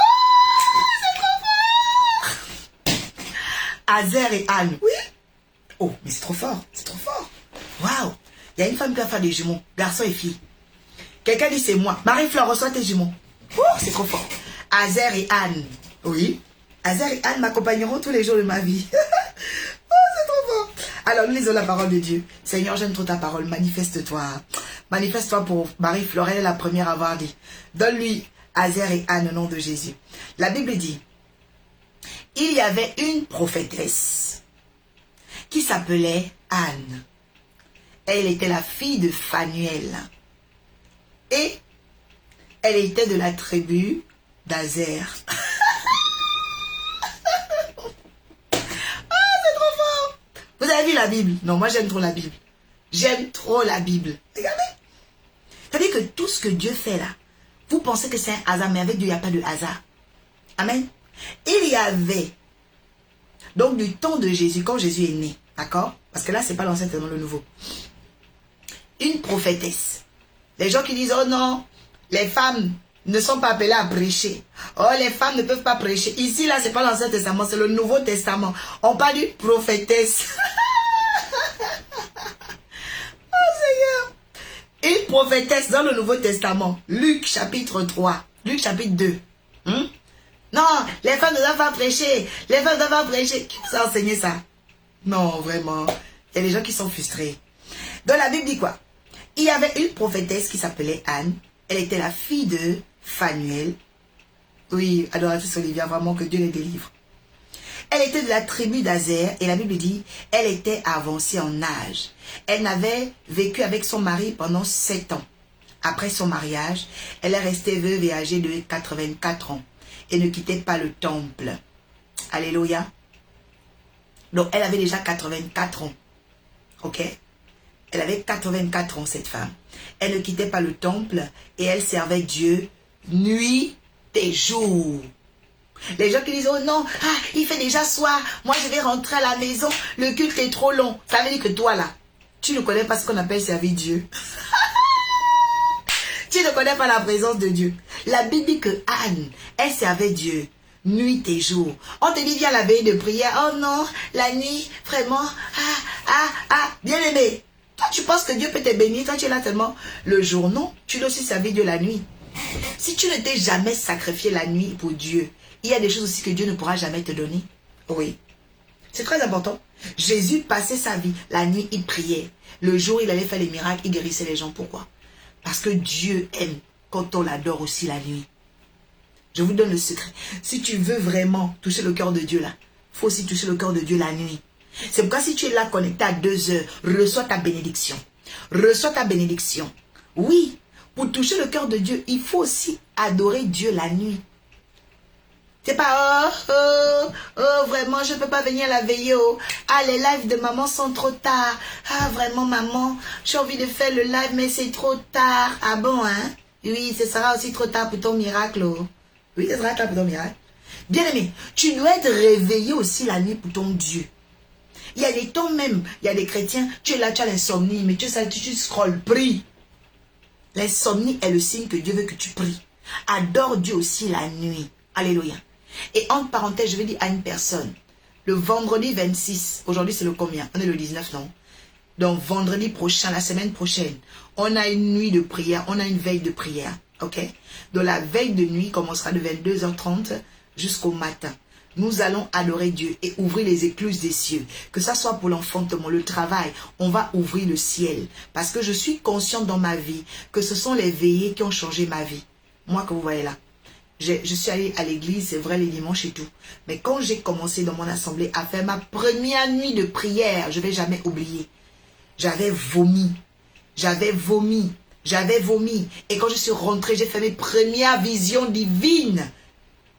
c'est trop fort. Azer et Anne. Oui. Oh, mais c'est trop fort. C'est trop fort. Waouh. Il y a une femme qui va faire des jumeaux, garçon et fille. Quelqu'un dit c'est moi. Marie-Fleur, reçois tes jumeaux. Oh, c'est trop fort. Azer et Anne. Oui. Azer et Anne m'accompagneront tous les jours de ma vie. Oh, c'est trop fort. Alors, nous lisons la parole de Dieu. Seigneur, j'aime trop ta parole. Manifeste-toi. Manifeste-toi pour Marie-Fleur. Elle est la première à avoir dit. Donne-lui Azer et Anne au nom de Jésus. La Bible dit, il y avait une prophétesse qui s'appelait Anne. Elle était la fille de Phanuel. Et elle était de la tribu d'Azer. Oh, c'est trop fort. Vous avez vu la Bible? Non, moi j'aime trop la Bible. J'aime trop la Bible. Regardez. C'est-à-dire que tout ce que Dieu fait là, vous pensez que c'est un hasard, mais avec Dieu, il n'y a pas de hasard. Amen. Il y avait, donc du temps de Jésus, quand Jésus est né, d'accord? Parce que là, c'est pas l'Ancien Testament, le Nouveau. Une prophétesse. Les gens qui disent, oh non, les femmes ne sont pas appelées à prêcher. Oh, les femmes ne peuvent pas prêcher. Ici, là, c'est pas l'Ancien Testament, c'est le Nouveau Testament. On parle d'une prophétesse. Oh, Seigneur. prophétesse dans le Nouveau Testament. Luc chapitre 3. Luc chapitre 2. Non, les femmes ne doivent pas prêcher. Les femmes ne doivent pas prêcher. Qui vous a enseigné ça? Non, vraiment. Il y a des gens qui sont frustrés. Dans la Bible dit quoi? Il y avait une prophétesse qui s'appelait Anne. Elle était la fille de Phanuel. Oui, adoratrice Olivia, vraiment que Dieu les délivre. Elle était de la tribu d'Azer et la Bible dit, elle était avancée en âge. Elle n'avait vécu avec son mari pendant 7 ans. Après son mariage, elle est restée veuve et âgée de 84 ans et ne quittait pas le temple. Alléluia. Donc, elle avait déjà 84 ans. Ok? Elle avait 84 ans, cette femme. Elle ne quittait pas le temple et elle servait Dieu nuit et jour. Les gens qui disent, oh non, il fait déjà soir, moi je vais rentrer à la maison, le culte est trop long. Ça veut dire que toi là, tu ne connais pas ce qu'on appelle servir Dieu. Tu ne connais pas la présence de Dieu. La Bible dit que Anne, elle servait Dieu nuit et jour. On te dit, viens la veille de prière. Oh non, la nuit, vraiment, bien aimé. Toi, tu penses que Dieu peut te bénir. Toi, tu es là tellement le jour. Non, tu dois aussi servir Dieu la nuit. Si tu ne t'es jamais sacrifié la nuit pour Dieu, il y a des choses aussi que Dieu ne pourra jamais te donner. Oui. C'est très important. Jésus passait sa vie. La nuit, il priait. Le jour, il allait faire les miracles. Il guérissait les gens. Pourquoi? Parce que Dieu aime quand on l'adore aussi la nuit. Je vous donne le secret. Si tu veux vraiment toucher le cœur de Dieu là, il faut aussi toucher le cœur de Dieu la nuit. C'est pourquoi si tu es là connecté à 2 heures, reçois ta bénédiction. Reçois ta bénédiction. Oui, pour toucher le cœur de Dieu, il faut aussi adorer Dieu la nuit. C'est pas, vraiment, je ne peux pas venir la veiller. Les lives de maman sont trop tard. Vraiment, maman, j'ai envie de faire le live, mais c'est trop tard. Ah bon, hein? Oui, ce sera aussi trop tard pour ton miracle. Oui, ce sera tard pour ton miracle. Bien aimé, tu dois être réveillé aussi la nuit pour ton Dieu. Il y a des temps même, il y a des chrétiens, tu es là, tu as l'insomnie, mais tu scrolles, prie. L'insomnie est le signe que Dieu veut que tu pries. Adore Dieu aussi la nuit. Alléluia. Et entre parenthèses, je vais dire à une personne, le vendredi 26, aujourd'hui c'est le combien? On est le 19, non? Donc vendredi prochain, la semaine prochaine, on a une nuit de prière, on a une veille de prière. Ok? Donc la veille de nuit commencera de 22h30 jusqu'au matin. Nous allons adorer Dieu et ouvrir les écluses des cieux. Que ça soit pour l'enfantement, le travail, on va ouvrir le ciel. Parce que je suis consciente dans ma vie que ce sont les veillées qui ont changé ma vie. Moi que vous voyez là. Je suis allée à l'église, c'est vrai, les dimanches et tout. Mais quand j'ai commencé dans mon assemblée à faire ma première nuit de prière, je ne vais jamais oublier. J'avais vomi. J'avais vomi. J'avais vomi. Et quand je suis rentrée, j'ai fait mes premières visions divines.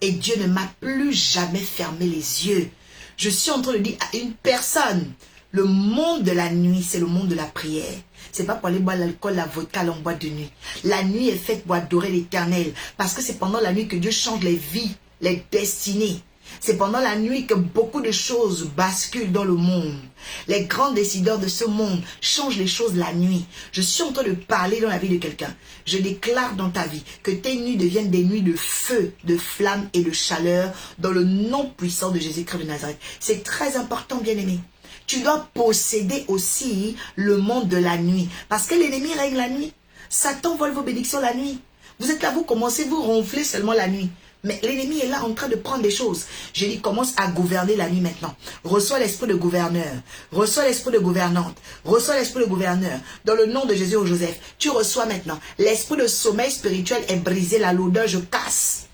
Et Dieu ne m'a plus jamais fermé les yeux. Je suis en train de dire à une personne, le monde de la nuit, c'est le monde de la prière. C'est pas pour aller boire l'alcool, la vodka en boîte de nuit. La nuit est faite pour adorer l'Éternel. Parce que c'est pendant la nuit que Dieu change les vies, les destinées. C'est pendant la nuit que beaucoup de choses basculent dans le monde. Les grands décideurs de ce monde changent les choses la nuit. Je suis en train de parler dans la vie de quelqu'un. Je déclare dans ta vie que tes nuits deviennent des nuits de feu, de flamme et de chaleur dans le nom puissant de Jésus-Christ de Nazareth. C'est très important, bien-aimé. Tu dois posséder aussi le monde de la nuit. Parce que l'ennemi règne la nuit. Satan vole vos bénédictions la nuit. Vous êtes là, vous commencez, vous ronflez seulement la nuit. Mais l'ennemi est là en train de prendre des choses. Je dis, commence à gouverner la nuit maintenant. Reçois l'esprit de gouverneur. Reçois l'esprit de gouvernante. Reçois l'esprit de gouverneur. Dans le nom de Jésus ou Joseph, tu reçois maintenant. L'esprit de sommeil spirituel est brisé. La lourdeur, je casse.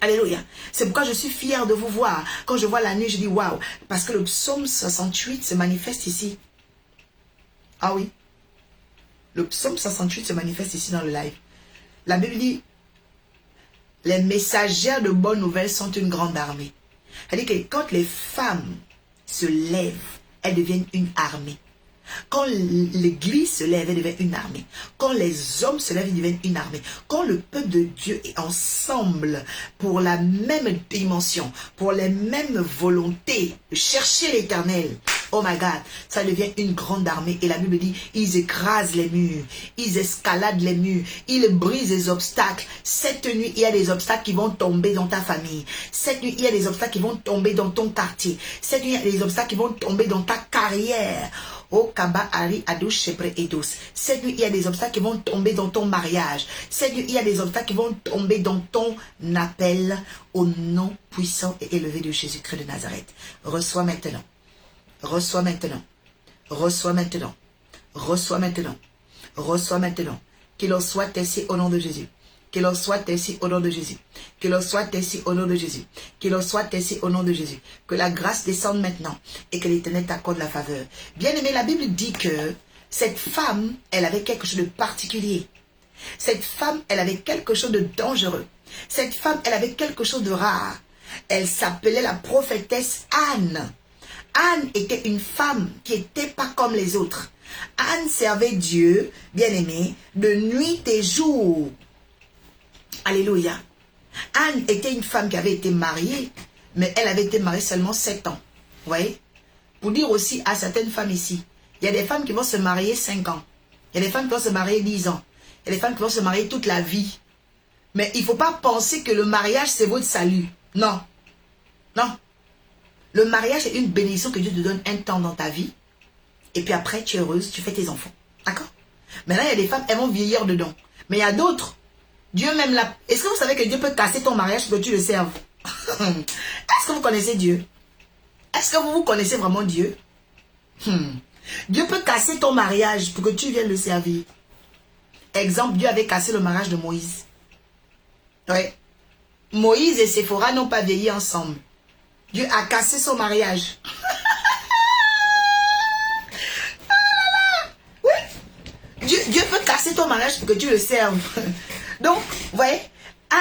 Alléluia. C'est pourquoi je suis fière de vous voir. Quand je vois la nuit, je dis waouh. Parce que le psaume 68 se manifeste ici. Ah oui. Le psaume 68 se manifeste ici dans le live. La Bible dit, les messagères de bonnes nouvelles sont une grande armée. C'est-à-dire que quand les femmes se lèvent, elles deviennent une armée. Quand l'église se lève, elle devient une armée. Quand les hommes se lèvent, ils deviennent une armée. Quand le peuple de Dieu est ensemble pour la même dimension, pour les mêmes volontés, de chercher l'Éternel, Oh my God, ça devient une grande armée. Et la Bible dit, ils écrasent les murs, ils escaladent les murs, ils brisent les obstacles. Cette nuit, il y a des obstacles qui vont tomber dans ta famille. Cette nuit, il y a des obstacles qui vont tomber dans ton quartier. Cette nuit, il y a des obstacles qui vont tomber dans ta carrière. Oh, Kaba, Ari, Adouche, Shebre, Edos. Cette nuit, il y a des obstacles qui vont tomber dans ton mariage. Cette nuit, il y a des obstacles qui vont tomber dans ton appel au nom puissant et élevé de Jésus-Christ de Nazareth. Reçois maintenant. Reçois maintenant. Reçois maintenant. Reçois maintenant. Reçois maintenant. Qu'il en soit ainsi au nom de Jésus. Qu'il en soit ainsi au nom de Jésus. Qu'il en soit ainsi au nom de Jésus. Qu'il en soit ainsi au nom de Jésus. Que la grâce descende maintenant et que l'Éternel t'accorde la faveur. Bien aimé, la Bible dit que cette femme, elle avait quelque chose de particulier. Cette femme, elle avait quelque chose de dangereux. Cette femme, elle avait quelque chose de rare. Elle s'appelait la prophétesse Anne. Anne était une femme qui n'était pas comme les autres. Anne servait Dieu, bien aimé, de nuit et jour. Alléluia. Anne était une femme qui avait été mariée, mais elle avait été mariée seulement 7 ans. Vous voyez? Pour dire aussi à certaines femmes ici, il y a des femmes qui vont se marier 5 ans. Il y a des femmes qui vont se marier 10 ans. Il y a des femmes qui vont se marier toute la vie. Mais il ne faut pas penser que le mariage, c'est votre salut. Non. Non. Le mariage, c'est une bénédiction que Dieu te donne un temps dans ta vie. Et puis après, tu es heureuse, tu fais tes enfants. D'accord? Maintenant, il y a des femmes, elles vont vieillir dedans. Mais il y a d'autres. Dieu même là. Est-ce que vous savez que Dieu peut casser ton mariage pour que tu le serves? Est-ce que vous connaissez Dieu? Est-ce que vous connaissez vraiment Dieu? Dieu peut casser ton mariage pour que tu viennes le servir. Exemple, Dieu avait cassé le mariage de Moïse. Ouais. Moïse et Séphora n'ont pas vieilli ensemble. Dieu a cassé son mariage. Oui. Dieu peut casser ton mariage pour que tu le serves. Donc, vous voyez,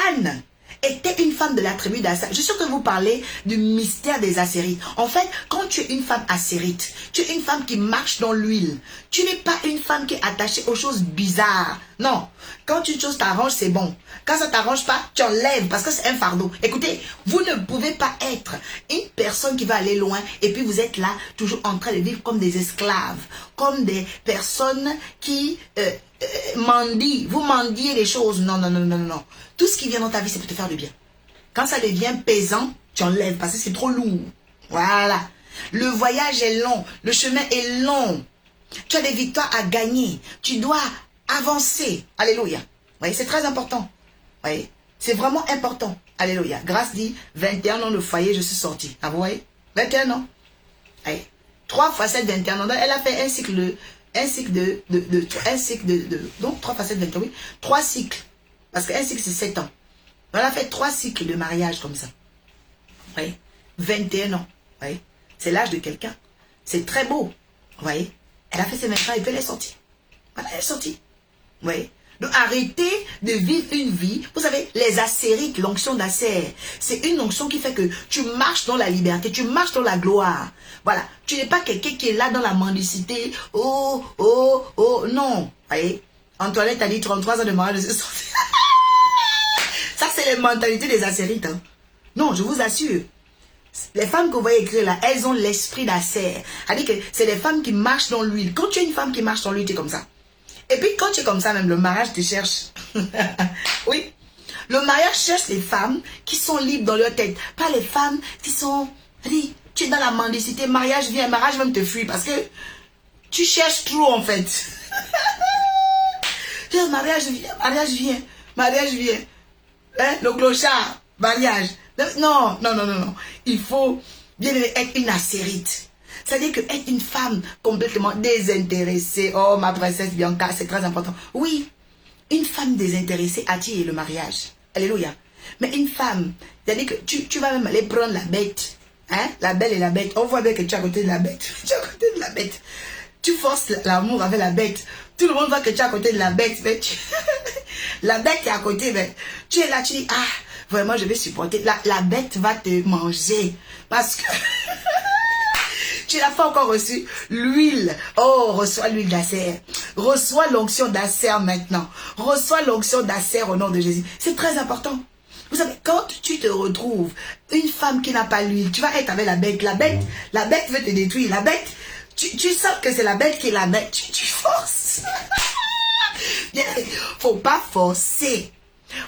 Anne était une femme de la tribu d'Asser. Je suis sûr que vous parlez du mystère des Assérites. En fait, quand tu es une femme assérite, tu es une femme qui marche dans l'huile. Tu n'es pas une femme qui est attachée aux choses bizarres. Non. Quand une chose t'arrange, c'est bon. Quand ça ne t'arrange pas, tu enlèves parce que c'est un fardeau. Écoutez, vous ne pouvez pas être une personne qui va aller loin et puis vous êtes là, toujours en train de vivre comme des esclaves, comme des personnes qui mendient. Vous mendiez les choses. Non, non, non, non, non. Tout ce qui vient dans ta vie, c'est pour te faire du bien. Quand ça devient pesant, tu enlèves parce que c'est trop lourd. Voilà. Le voyage est long. Le chemin est long. Tu as des victoires à gagner. Tu dois avancer. Alléluia. Oui, c'est très important. Oui, c'est vraiment important. Alléluia. Grâce dit, 21 ans de foyer, je suis sortie. Ah, vous voyez? 21 ans. Oui. 3 fois 7, 21 ans. Donc, elle a fait un cycle donc 3 fois 7, 21, oui. 3 cycles. Parce qu'un cycle, c'est 7 ans. Elle a fait 3 cycles de mariage comme ça. Oui. 21 ans. Oui. C'est l'âge de quelqu'un. C'est très beau. Vous voyez? Elle a fait ses 20 ans et puis elle est sortie. Voilà, elle est sortie. Vous voyez? Donc arrêtez de vivre une vie. Vous savez, les Assérites, l'onction d'Asser, c'est une onction qui fait que tu marches dans la liberté, tu marches dans la gloire. Voilà. Tu n'es pas quelqu'un qui est là dans la mendicité. Oh, oh, oh, non. Vous voyez? Antoinette a dit 33 ans de mariage, je suis sortie. Ça, c'est les mentalités des Assérites. Hein. Non, je vous assure. Les femmes que vous voyez écrire là, elles ont l'esprit d'Asser. C'est-à-dire que c'est des femmes qui marchent dans l'huile. Quand tu es une femme qui marche dans l'huile, tu es comme ça. Et puis quand tu es comme ça, même le mariage te cherche. Oui. Le mariage cherche les femmes qui sont libres dans leur tête. Pas les femmes qui sont... Tu es dans la mendicité, mariage vient, mariage même te fuit parce que tu cherches trop en fait. Mariage vient, mariage vient, mariage vient. Hein? Le clochard, mariage. Non, non, non, non, non. Il faut bien être une Assérite. C'est-à-dire que être une femme complètement désintéressée. Oh, ma princesse Bianca, c'est très important. Oui, une femme désintéressée attire le mariage. Alléluia. Mais une femme, c'est-à-dire que tu vas même aller prendre la bête. Hein? La belle et la bête. On voit bien que tu es à côté de la bête. Tu es à côté de la bête. Tu forces l'amour avec la bête. Tout le monde voit que tu es à côté de la bête. Mais la bête est à côté. Mais tu es là, tu dis, ah, vraiment, je vais supporter. La bête va te manger. Parce que tu n'as pas encore reçu l'huile. Oh, reçois l'huile d'Asser. Reçois l'onction d'Asser maintenant. Reçois l'onction d'Asser au nom de Jésus. C'est très important. Vous savez, quand tu te retrouves une femme qui n'a pas l'huile, tu vas être avec la bête. La bête veut te détruire. La bête, Tu sens que c'est la belle qui est la belle. Tu forces. Faut pas forcer.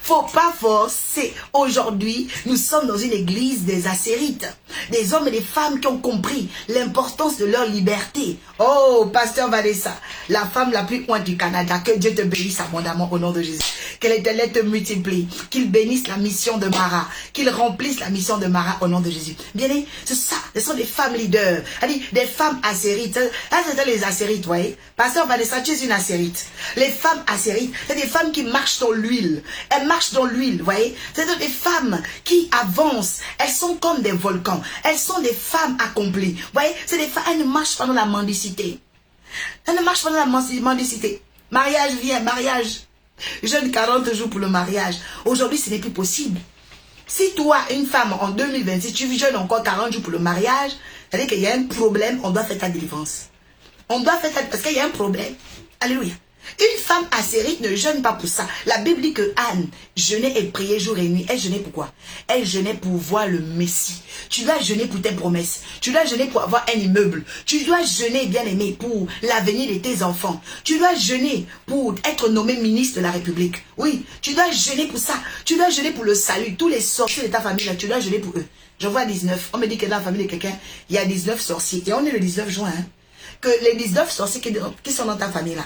Faut pas forcer. Aujourd'hui, nous sommes dans une église des Assérites. Des hommes et des femmes qui ont compris l'importance de leur liberté. Oh, pasteur Vanessa, la femme la plus loin du Canada. Que Dieu te bénisse abondamment au nom de Jésus. Que l'Éternel te multiplie. Qu'il bénisse la mission de Mara. Qu'il remplisse la mission de Mara au nom de Jésus. Bien aimé, c'est ça. Ce sont des femmes leaders. Des femmes Assérites. Ah, c'était les Assérites, vous voyez. Pasteur Vanessa, tu es une Assérite. Les femmes Assérites, c'est des femmes qui marchent dans l'huile. Elles marchent dans l'huile, vous voyez. C'est des femmes qui avancent. Elles sont comme des volcans. Elles sont des femmes accomplies. Vous voyez, c'est des femmes, elles ne marchent pas dans la mendicité. Elles ne marchent pas dans la mendicité. Mariage vient, mariage. Jeûne 40 jours pour le mariage. Aujourd'hui, ce n'est plus possible. Si toi, une femme, en 2026, tu jeûnes encore 40 jours pour le mariage, c'est-à-dire qu'il y a un problème, on doit faire ta délivrance. On doit faire ta... Parce qu'il y a un problème. Alléluia. Une femme assérite ne jeûne pas pour ça. La Bible dit que Anne jeûnait et priait jour et nuit. Elle jeûnait pourquoi? Elle jeûnait pour voir le Messie. Tu dois jeûner pour tes promesses. Tu dois jeûner pour avoir un immeuble. Tu dois jeûner, bien aimé, pour l'avenir de tes enfants. Tu dois jeûner pour être nommé ministre de la République. Oui, tu dois jeûner pour ça. Tu dois jeûner pour le salut. Tous les sorciers de ta famille, là, tu dois jeûner pour eux. Je vois 19. On me dit que dans la famille de quelqu'un, il y a 19 sorciers. Et on est le 19 juin, hein. Que les 19 sorciers qui sont dans ta famille là,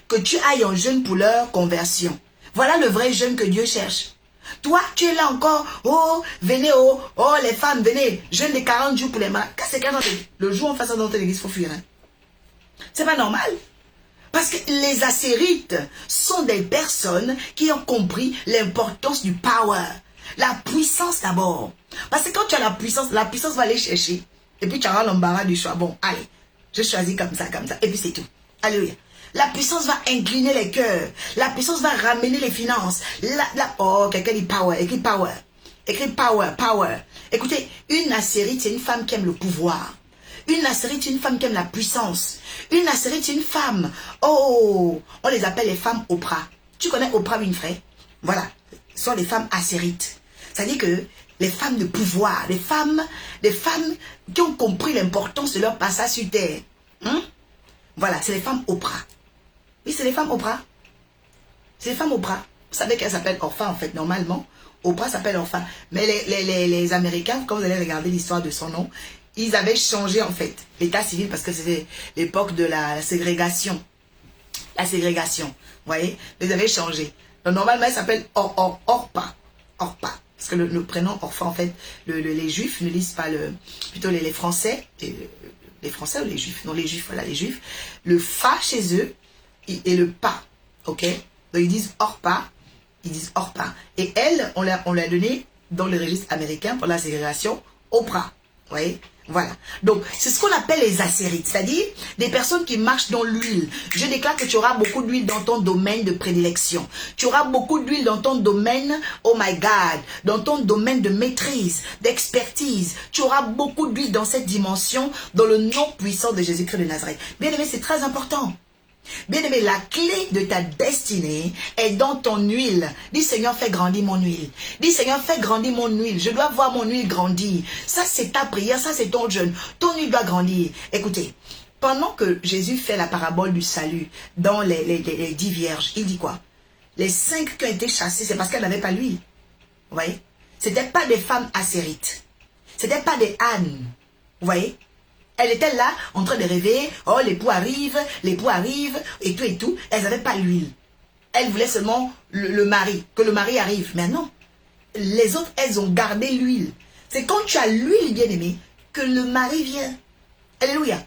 que tu ailles en jeûne pour leur conversion. Voilà le vrai jeûne que Dieu cherche. Toi, tu es là encore, oh, venez, oh, les femmes, venez, jeûne de 40 jours pour les malades. C'est quand le jour où on fait ça dans l'église, il faut fuir. Hein? C'est pas normal. Parce que les Assérites sont des personnes qui ont compris l'importance du power. La puissance d'abord. Parce que quand tu as la puissance va aller chercher. Et puis tu auras l'embarras du choix. Bon, allez. Je choisis comme ça, et puis c'est tout. Alléluia. La puissance va incliner les cœurs. La puissance va ramener les finances. Oh, quelqu'un dit power, écrit power. Écrit power, power. Écoutez, une Assérite, c'est une femme qui aime le pouvoir. Une Assérite, c'est une femme qui aime la puissance. Une Assérite, c'est une femme. Oh, on les appelle les femmes Oprah. Tu connais Oprah Winfrey? Voilà, ce sont les femmes Assérites. C'est-à-dire que les femmes de pouvoir, des femmes qui ont compris l'importance de leur passage sur terre. Voilà, c'est les femmes Oprah. Oui, c'est les femmes Oprah. C'est les femmes Oprah. Vous savez qu'elles s'appellent Orpha en fait, normalement. Oprah s'appelle Orpha. Mais les Américains, quand vous allez regarder l'histoire de son nom, ils avaient changé en fait l'état civil parce que c'était l'époque de la ségrégation. La ségrégation, vous voyez, ils avaient changé. Donc normalement, elle s'appelle Orpha. Orpha. Parce que le prénom Orpha, en fait, les Juifs ne lisent pas plutôt les Français, les Français ou les Juifs? Non, les Juifs, voilà, les Juifs. Le Fa chez eux et le Pa, ok? Donc ils disent Orpha, Et elle, on l'a donné dans le registre américain pour la ségrégation, Oprah, vous voyez? Voilà. Donc, c'est ce qu'on appelle les Assérites, c'est-à-dire des personnes qui marchent dans l'huile. Je déclare que tu auras beaucoup d'huile dans ton domaine de prédilection. Tu auras beaucoup d'huile dans ton domaine, oh my God, dans ton domaine de maîtrise, d'expertise. Tu auras beaucoup d'huile dans cette dimension, dans le nom puissant de Jésus-Christ de Nazareth. Bien aimé, c'est très important. Bien aimé, la clé de ta destinée est dans ton huile. Dis Seigneur, fais grandir mon huile. Dis Seigneur, fais grandir mon huile. Je dois voir mon huile grandir. Ça c'est ta prière, ça c'est ton jeûne. Ton huile doit grandir. Écoutez, pendant que Jésus fait la parabole du salut dans les 10 vierges, il dit quoi? Les 5 qui ont été chassées, c'est parce qu'elles n'avaient pas l'huile. Vous voyez? C'était pas des femmes assérites. C'était pas des ânes. Vous voyez? Elle était là, en train de rêver, oh l'époux arrive, et tout. Elles n'avaient pas l'huile. Elles voulaient seulement le mari, que le mari arrive. Mais non, les autres, elles ont gardé l'huile. C'est quand tu as l'huile, bien-aimé, que le mari vient. Alléluia.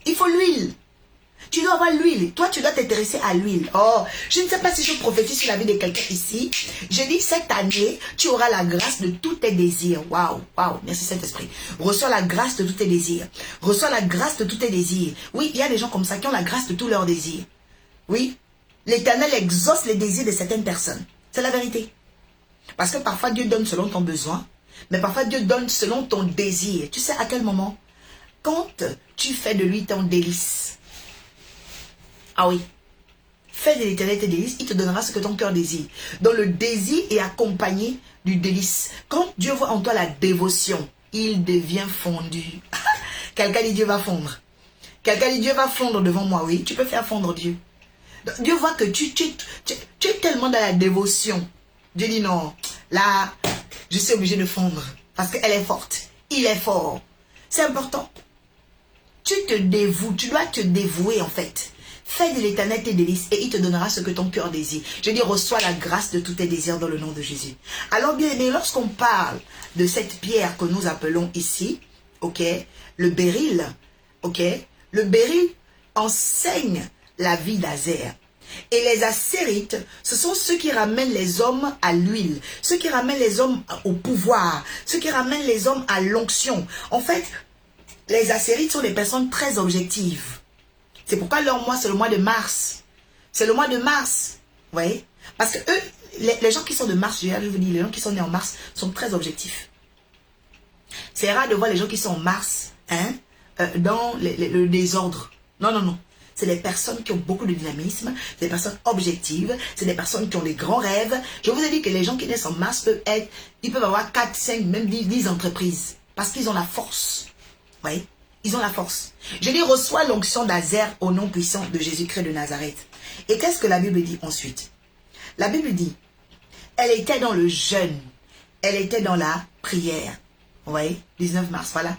Il faut l'huile. Tu dois avoir l'huile. Toi, tu dois t'intéresser à l'huile. Oh, je ne sais pas si je prophétise sur la vie de quelqu'un ici. Je dis, cette année, tu auras la grâce de tous tes désirs. Waouh, waouh. Merci Saint-Esprit. Reçois la grâce de tous tes désirs. Reçois la grâce de tous tes désirs. Oui, il y a des gens comme ça qui ont la grâce de tous leurs désirs. Oui, l'Éternel exauce les désirs de certaines personnes. C'est la vérité. Parce que parfois, Dieu donne selon ton besoin. Mais parfois, Dieu donne selon ton désir. Tu sais à quel moment? Quand tu fais de lui ton délice. Ah oui, fais de l'Éternel tes délices, il te donnera ce que ton cœur désire. Donc le désir est accompagné du délice. Quand Dieu voit en toi la dévotion, il devient fondu. Quelqu'un dit Dieu va fondre. Quelqu'un dit, Dieu va fondre devant moi. Oui, tu peux faire fondre Dieu. Donc, Dieu voit que tu es tellement dans la dévotion. Dieu dit, non, là, je suis obligé de fondre. Parce qu'elle est forte. Il est fort. C'est important. Tu te dévoues. Tu dois te dévouer en fait. Fais de l'Éternel tes délices et il te donnera ce que ton cœur désire. Je dis, reçois la grâce de tous tes désirs dans le nom de Jésus. Alors bien aimé, lorsqu'on parle de cette pierre que nous appelons ici, ok, le béryl, ok, le béryl enseigne la vie d'Azer. Et les Azérites, ce sont ceux qui ramènent les hommes à l'huile, ceux qui ramènent les hommes au pouvoir, ceux qui ramènent les hommes à l'onction. En fait, les Azérites sont des personnes très objectives. C'est pourquoi leur mois, c'est le mois de mars. C'est le mois de mars. Vous voyez? Parce que eux, les gens qui sont de mars, je vous dis, les gens qui sont nés en mars sont très objectifs. C'est rare de voir les gens qui sont en mars hein, dans le désordre. Non, non, non. C'est des personnes qui ont beaucoup de dynamisme, c'est des personnes objectives, c'est des personnes qui ont des grands rêves. Je vous ai dit que les gens qui naissent en mars ils peuvent avoir 4, 5, même 10 entreprises. Parce qu'ils ont la force. Vous voyez? Ils ont la force. Je dis, reçois l'onction d'Azer au nom puissant de Jésus-Christ de Nazareth. Et qu'est-ce que la Bible dit ensuite? La Bible dit, elle était dans le jeûne. Elle était dans la prière. Vous voyez? 19 mars, voilà.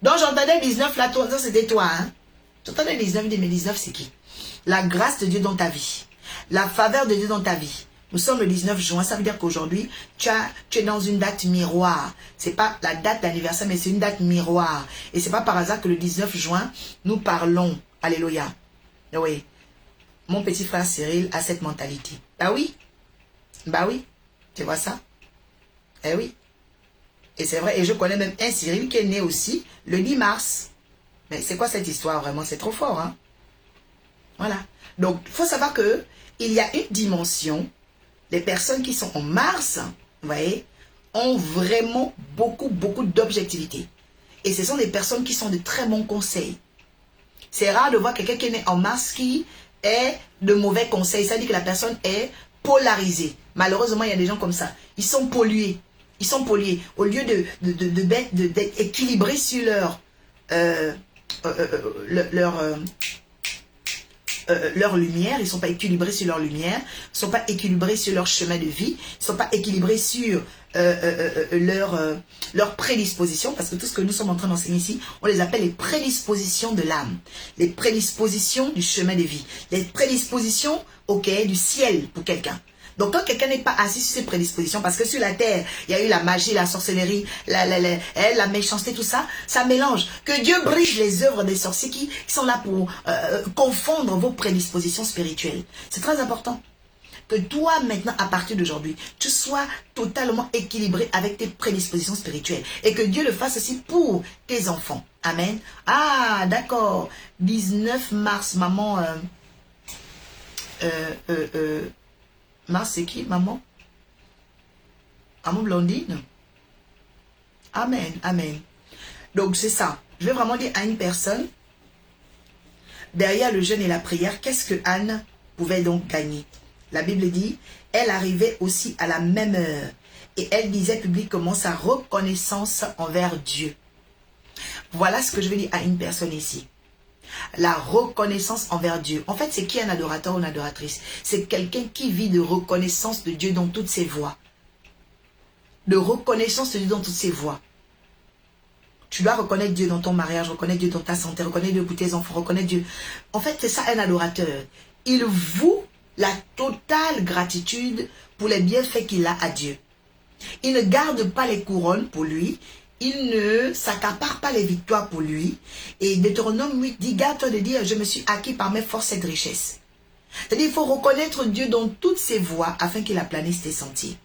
Donc j'entendais 19 là, toi, c'était toi. Hein? J'entendais 19, mais 19 c'est qui? La grâce de Dieu dans ta vie. La faveur de Dieu dans ta vie. Nous sommes le 19 juin, ça veut dire qu'aujourd'hui, tu es dans une date miroir. C'est pas la date d'anniversaire, mais c'est une date miroir. Et c'est pas par hasard que le 19 juin, nous parlons. Alléluia. Oui. Mon petit frère Cyril a cette mentalité. Bah oui. Bah oui. Tu vois ça? Eh oui. Et c'est vrai, et je connais même un Cyril qui est né aussi le 10 mars. Mais c'est quoi cette histoire vraiment? C'est trop fort, hein? Voilà. Donc, il faut savoir que il y a une dimension. Les personnes qui sont en Mars, vous voyez, ont vraiment beaucoup d'objectivité. Et ce sont des personnes qui sont de très bons conseils. C'est rare de voir quelqu'un qui est né en Mars qui est de mauvais conseils. Ça dit que la personne est polarisée. Malheureusement, il y a des gens comme ça. Ils sont pollués. Ils sont pollués. Au lieu d'être équilibrés sur leur lumière, ils ne sont pas équilibrés sur leur lumière, ils ne sont pas équilibrés sur leur chemin de vie, ils ne sont pas équilibrés sur leur prédisposition, parce que tout ce que nous sommes en train d'enseigner ici, on les appelle les prédispositions de l'âme, les prédispositions du chemin de vie, les prédispositions du ciel pour quelqu'un. Donc quand quelqu'un n'est pas assis sur ses prédispositions, parce que sur la terre, il y a eu la magie, la sorcellerie, la méchanceté, tout ça, ça mélange. Que Dieu brise les œuvres des sorciers qui sont là pour confondre vos prédispositions spirituelles. C'est très important. Que toi, maintenant, à partir d'aujourd'hui, tu sois totalement équilibré avec tes prédispositions spirituelles. Et que Dieu le fasse aussi pour tes enfants. Amen. Ah, d'accord. 19 mars, maman... Mars, c'est qui, maman? Maman Blondine? Amen, amen. Donc, c'est ça. Je vais vraiment dire à une personne, derrière le jeûne et la prière, qu'est-ce que Anne pouvait donc gagner? La Bible dit, elle arrivait aussi à la même heure. Et elle disait publiquement sa reconnaissance envers Dieu. Voilà ce que je vais dire à une personne ici. La reconnaissance envers Dieu. En fait, c'est qui un adorateur ou une adoratrice? C'est quelqu'un qui vit de reconnaissance de Dieu dans toutes ses voies. De reconnaissance de Dieu dans toutes ses voies. Tu dois reconnaître Dieu dans ton mariage, reconnaître Dieu dans ta santé, reconnaître Dieu pour tes enfants, reconnaître Dieu. En fait, c'est ça un adorateur. Il voue la totale gratitude pour les bienfaits qu'il a à Dieu. Il ne garde pas les couronnes pour lui. Il ne s'accapare pas les victoires pour lui. Et Deutéronome 8 dit, garde-toi de dire, je me suis acquis par mes forces cette richesse. C'est-à-dire, il faut reconnaître Dieu dans toutes ses voies afin qu'il aplanisse tes sentiers.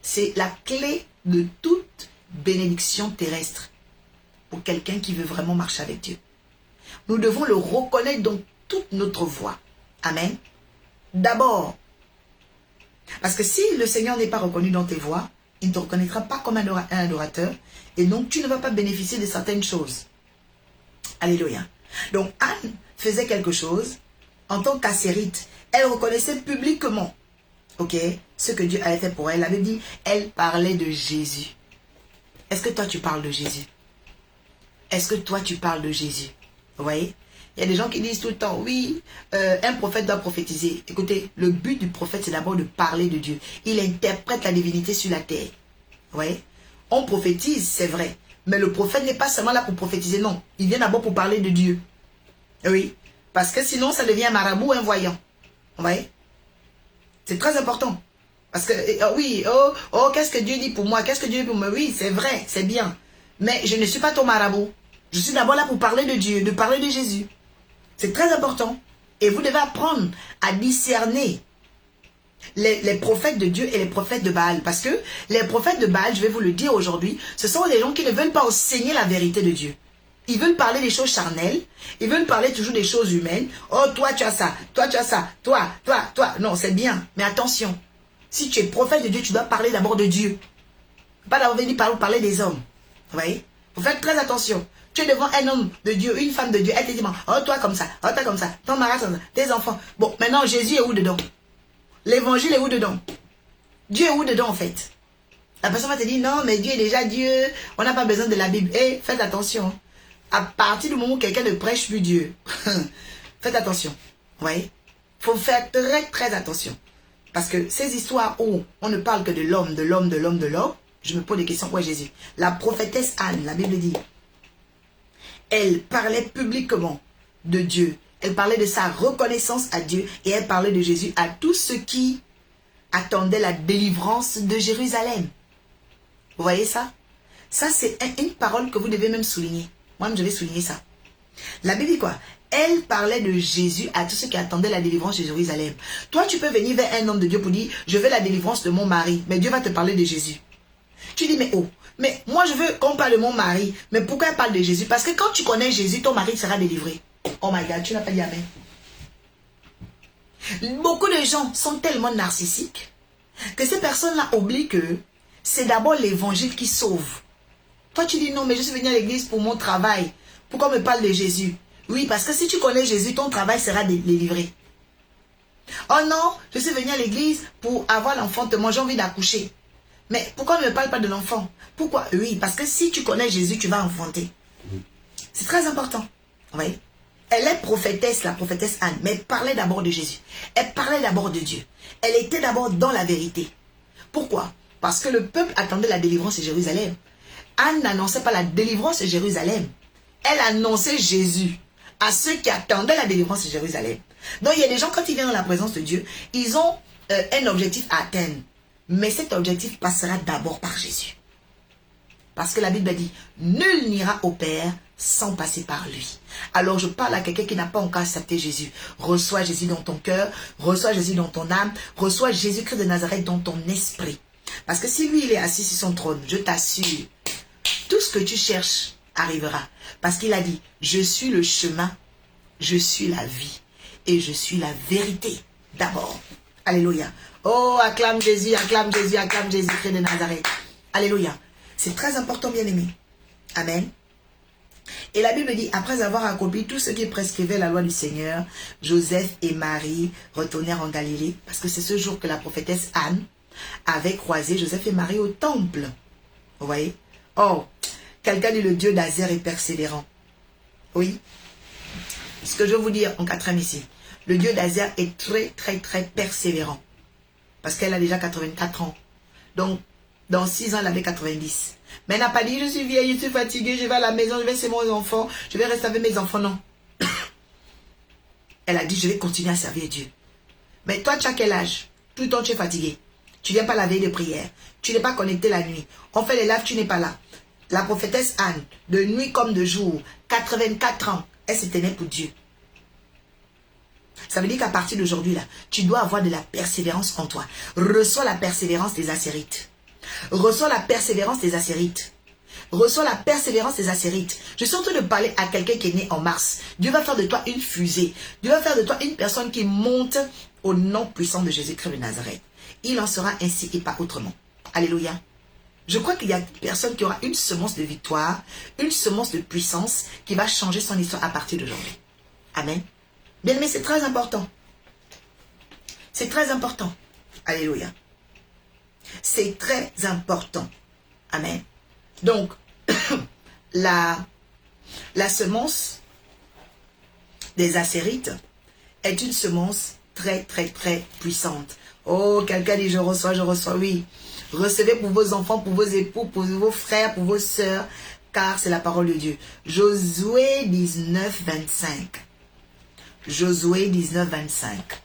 C'est la clé de toute bénédiction terrestre pour quelqu'un qui veut vraiment marcher avec Dieu. Nous devons le reconnaître dans toute notre voie. Amen. D'abord, parce que si le Seigneur n'est pas reconnu dans tes voies, il ne te reconnaîtra pas comme un adorateur. Et donc, tu ne vas pas bénéficier de certaines choses. Alléluia. Donc, Anne faisait quelque chose en tant qu'Assérite. Elle reconnaissait publiquement, ce que Dieu avait fait pour elle. Elle avait dit, elle parlait de Jésus. Est-ce que toi, tu parles de Jésus? Est-ce que toi, tu parles de Jésus? Vous voyez? Il y a des gens qui disent tout le temps, oui, un prophète doit prophétiser. Écoutez, le but du prophète, c'est d'abord de parler de Dieu. Il interprète la divinité sur la terre. Vous voyez? On prophétise, c'est vrai. Mais le prophète n'est pas seulement là pour prophétiser, non. Il vient d'abord pour parler de Dieu. Oui. Parce que sinon, ça devient un marabout ou un voyant. Vous voyez? C'est très important. Parce que, oui, qu'est-ce que Dieu dit pour moi? Qu'est-ce que Dieu dit pour moi? Oui, c'est vrai, c'est bien. Mais je ne suis pas ton marabout. Je suis d'abord là pour parler de Dieu, de parler de Jésus. C'est très important. Et vous devez apprendre à discerner les prophètes de Dieu et les prophètes de Baal. Parce que les prophètes de Baal, je vais vous le dire aujourd'hui, ce sont les gens qui ne veulent pas enseigner la vérité de Dieu. Ils veulent parler des choses charnelles. Ils veulent parler toujours des choses humaines. Oh, toi, tu as ça. Toi, tu as ça. Toi. Non, c'est bien. Mais attention. Si tu es prophète de Dieu, tu dois parler d'abord de Dieu. Pas d'abord venir parler des hommes. Vous voyez? Vous faites très attention. Tu es devant un homme de Dieu, une femme de Dieu. Elle te dit, oh, toi comme ça. Oh, toi comme ça. Ton mari comme ça. Tes enfants. Bon, maintenant, Jésus est où dedans? L'évangile est où dedans? Dieu est où dedans, en fait? La personne va te dire, non, mais Dieu est déjà Dieu. On n'a pas besoin de la Bible. Eh, faites attention. À partir du moment où quelqu'un ne prêche plus Dieu, faites attention. Vous voyez? Il faut faire très, très attention. Parce que ces histoires où on ne parle que de l'homme, je me pose des questions. Où est Jésus? La prophétesse Anne, la Bible dit, elle parlait publiquement de Dieu. Elle parlait de sa reconnaissance à Dieu et elle parlait de Jésus à tous ceux qui attendaient la délivrance de Jérusalem. Vous voyez ça? Ça, c'est une parole que vous devez même souligner. Moi-même, je vais souligner ça. La Bible dit quoi? Elle parlait de Jésus à tous ceux qui attendaient la délivrance de Jérusalem. Toi, tu peux venir vers un homme de Dieu pour dire, je veux la délivrance de mon mari. Mais Dieu va te parler de Jésus. Tu dis, mais oh, mais moi je veux qu'on parle de mon mari. Mais pourquoi elle parle de Jésus? Parce que quand tu connais Jésus, ton mari sera délivré. Oh my God, tu n'as pas dit amen. Beaucoup de gens sont tellement narcissiques que ces personnes-là oublient que c'est d'abord l'évangile qui sauve. Toi, tu dis non, mais je suis venu à l'église pour mon travail. Pourquoi on me parle de Jésus? Oui, parce que si tu connais Jésus, ton travail sera délivré. Oh non, je suis venu à l'église pour avoir l'enfant, moi j'ai envie d'accoucher. Mais pourquoi on ne me parle pas de l'enfant? Pourquoi? Oui, parce que si tu connais Jésus, tu vas enfanter. C'est très important. Oui. Elle est prophétesse, la prophétesse Anne, mais elle parlait d'abord de Jésus. Elle parlait d'abord de Dieu. Elle était d'abord dans la vérité. Pourquoi? Parce que le peuple attendait la délivrance de Jérusalem. Anne n'annonçait pas la délivrance de Jérusalem. Elle annonçait Jésus à ceux qui attendaient la délivrance de Jérusalem. Donc il y a des gens, quand ils viennent dans la présence de Dieu, ils ont un objectif à atteindre. Mais cet objectif passera d'abord par Jésus. Parce que la Bible dit, nul n'ira au Père sans passer par lui. Alors je parle à quelqu'un qui n'a pas encore accepté Jésus. Reçois Jésus dans ton cœur, reçois Jésus dans ton âme, reçois Jésus-Christ de Nazareth dans ton esprit. Parce que si lui il est assis sur son trône, je t'assure, tout ce que tu cherches arrivera. Parce qu'il a dit, je suis le chemin, je suis la vie et je suis la vérité d'abord. Alléluia. Oh, acclame Jésus, acclame Jésus, acclame Jésus-Christ de Nazareth. Alléluia. C'est très important, bien aimé. Amen. Et la Bible dit, après avoir accompli tout ce qui prescrivait la loi du Seigneur, Joseph et Marie retournèrent en Galilée, parce que c'est ce jour que la prophétesse Anne avait croisé Joseph et Marie au temple. Vous voyez? Oh, quelqu'un dit le Dieu d'Azer est persévérant. Oui. Ce que je veux vous dire en quatrième ici, le Dieu d'Azer est très, très, très persévérant. Parce qu'elle a déjà 84 ans. Donc, dans 6 ans, elle avait 90. Mais elle n'a pas dit, je suis vieille, je suis fatiguée, je vais à la maison, je vais chez mes enfants, je vais rester avec mes enfants. Non. Elle a dit, je vais continuer à servir Dieu. Mais toi, tu as quel âge? Tout le temps, tu es fatigué. Tu ne viens pas la veille de prière. Tu n'es pas connecté la nuit. On fait les lives, tu n'es pas là. La prophétesse Anne, de nuit comme de jour, 84 ans, elle se tenait pour Dieu. Ça veut dire qu'à partir d'aujourd'hui, là, tu dois avoir de la persévérance en toi. Reçois la persévérance des Assérites. Reçois la persévérance des Assérites. Reçois la persévérance des Assérites. Je suis en train de parler à quelqu'un qui est né en mars. Dieu va faire de toi une fusée. Dieu va faire de toi une personne qui monte au nom puissant de Jésus-Christ de Nazareth. Il en sera ainsi et pas autrement. Alléluia. Je crois qu'il y a personne qui aura une semence de victoire, une semence de puissance qui va changer son histoire à partir d'aujourd'hui. Amen. Bien, mais c'est très important. C'est très important. Alléluia. C'est très important. Amen. Donc, la semence des Acérites est une semence très, très, très puissante. Oh, quelqu'un dit, je reçois, oui. Recevez pour vos enfants, pour vos époux, pour vos frères, pour vos sœurs, car c'est la parole de Dieu. Josué 19, 25. Josué 19, 25.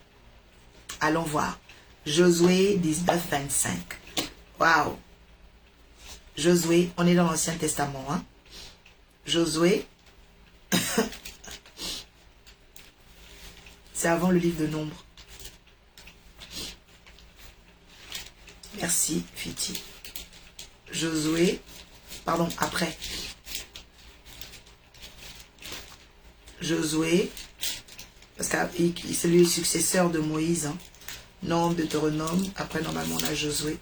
Allons voir. Josué 19, 25. Waouh. Josué, on est dans l'Ancien Testament. Hein? Josué. C'est avant le livre de Nombre. Merci, Fiti. Josué. Pardon, après. Josué. Parce que c'est le successeur de Moïse. Hein. Nombre, Deutéronome. Après, normalement, on a Josué.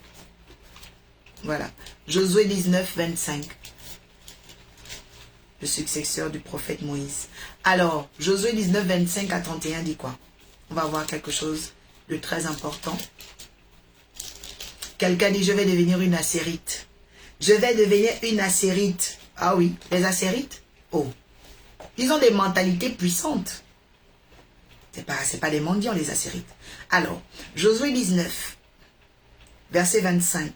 Voilà. Josué 19, 25. Le successeur du prophète Moïse. Alors, Josué 19, 25 à 31 dit quoi? On va voir quelque chose de très important. Quelqu'un dit, je vais devenir une Acérite. Je vais devenir une Acérite. Ah oui, les Acérites, oh, ils ont des mentalités puissantes. C'est pas des mendiants, les Acérites. Alors, Josué 19, verset 25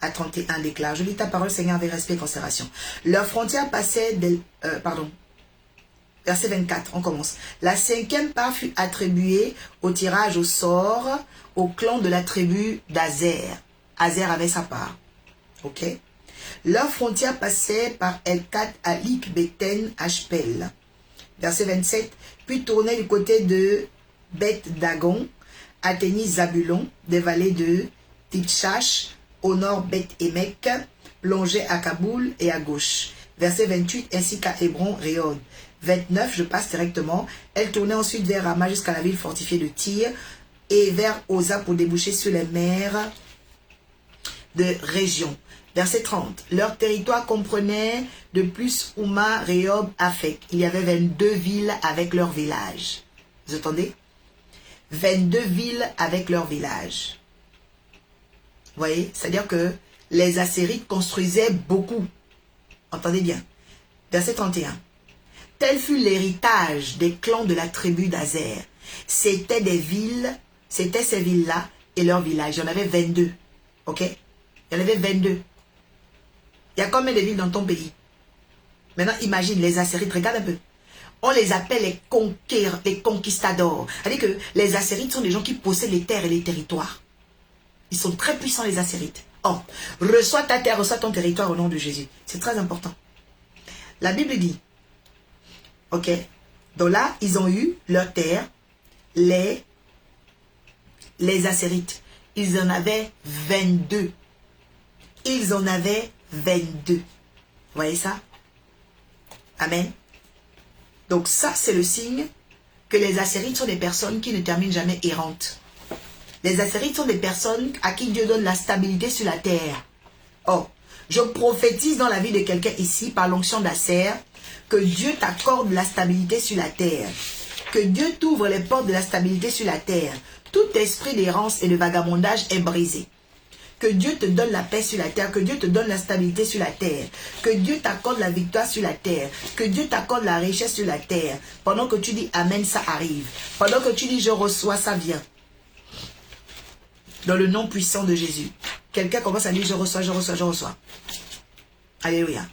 à 31 déclare, je lis ta parole, Seigneur, avec respect et considération. Leurs frontières passaient verset 24, on commence. La 5e part fut attribuée au tirage au sort au clan de la tribu d'Azer. Azer avait sa part. Ok. Leurs frontières passaient par Elkat, Alik, Beten, Ashpel. Verset 27. Puis tournaient du côté de Beth Dagon, atteignit Zabulon, des vallées de Titchash, au nord Beth Emek, plongeait à Kaboul et à gauche. Verset 28, ainsi qu'à Hébron, Réod. 29, je passe directement. Elle tournait ensuite vers Rama jusqu'à la ville fortifiée de Tyr et vers Oza pour déboucher sur les mers de région. Verset 30. Leur territoire comprenait de plus Ouma, Rehob, Afek. Il y avait 22 villes avec leurs villages. Vous entendez? 22 villes avec leurs villages. Vous voyez? C'est-à-dire que les Acérites construisaient beaucoup. Entendez bien. Verset 31. Tel fut l'héritage des clans de la tribu d'Azer. C'était des villes, c'était ces villes-là et leurs villages. Il y en avait 22. Ok? Il y en avait 22. Il y a combien de villes dans ton pays? Maintenant, imagine les Acérites, regarde un peu. On les appelle les conquistadors. C'est-à-dire que les Acérites sont des gens qui possèdent les terres et les territoires. Ils sont très puissants, les Acérites. Oh, reçois ta terre, reçois ton territoire au nom de Jésus. C'est très important. La Bible dit, ok, donc là, ils ont eu leur terre, les Acérites. Ils en avaient 22. Ils en avaient 22. Vous voyez ça? Amen. Donc ça, c'est le signe que les Acérites sont des personnes qui ne terminent jamais errantes. Les Acérites sont des personnes à qui Dieu donne la stabilité sur la terre. Oh, je prophétise dans la vie de quelqu'un ici, par l'onction d'Acer, que Dieu t'accorde la stabilité sur la terre. Que Dieu t'ouvre les portes de la stabilité sur la terre. Tout esprit d'errance et de vagabondage est brisé. Que Dieu te donne la paix sur la terre, que Dieu te donne la stabilité sur la terre, que Dieu t'accorde la victoire sur la terre, que Dieu t'accorde la richesse sur la terre. Pendant que tu dis Amen, ça arrive. Pendant que tu dis je reçois, ça vient. Dans le nom puissant de Jésus. Quelqu'un commence à dire je reçois, je reçois, je reçois. Alléluia.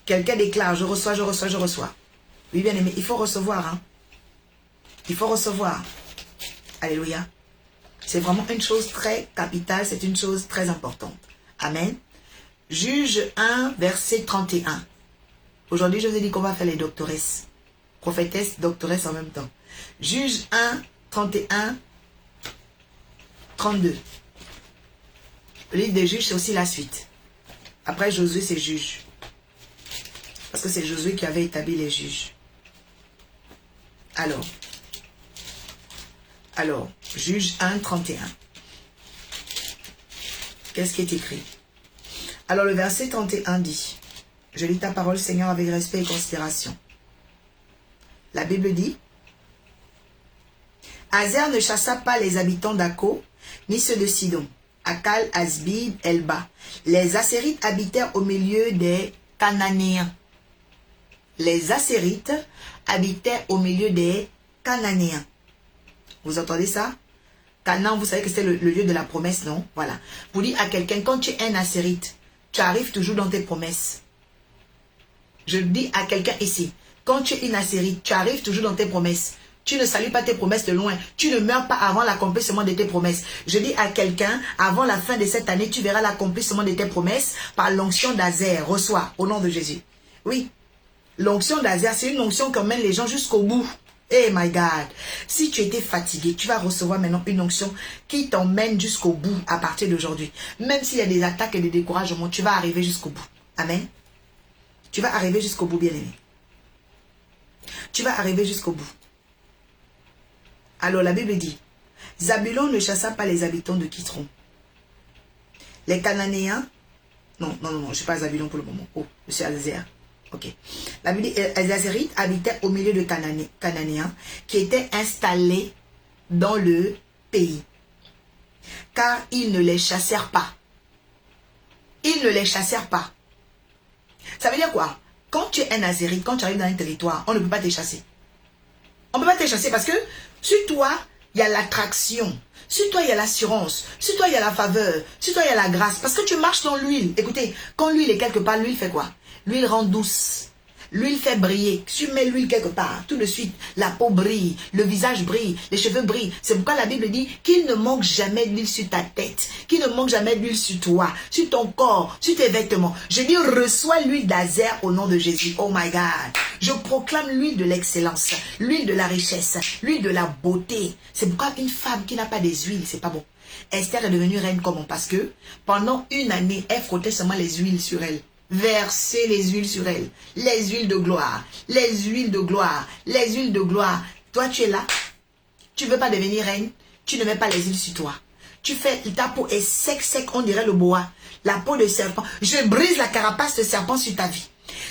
Quelqu'un déclare je reçois, je reçois, je reçois. Oui, bien aimé, il faut recevoir. Hein? Il faut recevoir. Alléluia. C'est vraiment une chose très capitale, c'est une chose très importante. Amen. Juge 1, verset 31. Aujourd'hui, je vous ai dit qu'on va faire les doctoresses. Prophétesse, doctoresse en même temps. Juge 1, 31, 32. Le livre des juges, c'est aussi la suite. Après Josué, c'est juge. Parce que c'est Josué qui avait établi les juges. Alors, Juge 1, 31. Qu'est-ce qui est écrit? Alors, le verset 31 dit, je lis ta parole, Seigneur, avec respect et considération. La Bible dit, Azer ne chassa pas les habitants d'Akko, ni ceux de Sidon, Akal, Asbid, Elba. Les Acérites habitèrent au milieu des Cananéens. les Assérites habitaient au milieu des Cananéens. Vous entendez ça? Canaan, vous savez que c'est le lieu de la promesse, non? Voilà. Vous dites à quelqu'un, quand tu es un Assérite, tu arrives toujours dans tes promesses. Je dis à quelqu'un ici, quand tu es une Assérite, tu arrives toujours dans tes promesses. Tu ne salues pas tes promesses de loin. Tu ne meurs pas avant l'accomplissement de tes promesses. Je dis à quelqu'un, avant la fin de cette année, tu verras l'accomplissement de tes promesses par l'onction d'Azer. Reçois, au nom de Jésus. Oui, l'onction d'Azer, c'est une onction qui emmène les gens jusqu'au bout. Eh my God, si tu étais fatigué, tu vas recevoir maintenant une onction qui t'emmène jusqu'au bout à partir d'aujourd'hui. Même s'il y a des attaques et des découragements, tu vas arriver jusqu'au bout. Amen. Tu vas arriver jusqu'au bout, bien-aimé. Tu vas arriver jusqu'au bout. Alors la Bible dit, Zabulon ne chassa pas les habitants de Kitron. Les Cananéens, non, je ne suis pas Zabulon pour le moment. Oh, je suis Azer. Ok. La Bible dit, les Azérites habitaient au milieu de Cananéens qui étaient installés dans le pays. Car ils ne les chassèrent pas. Ils ne les chassèrent pas. Ça veut dire quoi? Quand tu es un Azérite, quand tu arrives dans un territoire, on ne peut pas te chasser. On ne peut pas te chasser parce que sur toi, il y a l'attraction. Sur toi, il y a l'assurance. Sur toi, il y a la faveur. Sur toi, il y a la grâce. Parce que tu marches dans l'huile. Écoutez, quand l'huile est quelque part, l'huile fait quoi? L'huile rend douce. L'huile fait briller. Tu mets l'huile quelque part, tout de suite, la peau brille, le visage brille, les cheveux brillent. C'est pourquoi la Bible dit qu'il ne manque jamais d'huile sur ta tête, qu'il ne manque jamais d'huile sur toi, sur ton corps, sur tes vêtements. Je dis, reçois l'huile d'Azer au nom de Jésus. Oh my God. Je proclame l'huile de l'excellence, l'huile de la richesse, l'huile de la beauté. C'est pourquoi une femme qui n'a pas des huiles, c'est pas bon. Esther est devenue reine comment? Parce que pendant une année, elle frottait seulement les huiles sur elle. Versez les huiles sur elle. Les huiles de gloire. Les huiles de gloire. Les huiles de gloire. Toi, tu es là. Tu ne veux pas devenir reine. Tu ne mets pas les huiles sur toi. Tu fais, ta peau est sec, on dirait le bois. La peau de serpent. Je brise la carapace de serpent sur ta vie.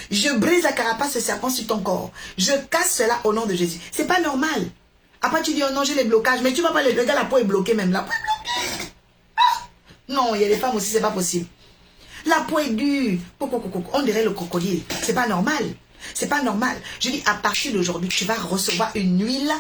Je brise la carapace de serpent sur ton corps. Je casse cela au nom de Jésus. C'est pas normal. Après, tu dis, oh non, j'ai les blocages. Mais tu vas pas les bloquer. La peau est bloquée même. La peau est bloquée. Ah! Non, il y a des femmes aussi, c'est pas possible. La peau est dure. On dirait le crocodile. C'est pas normal. C'est pas normal. Je dis, à partir d'aujourd'hui, tu vas recevoir une huile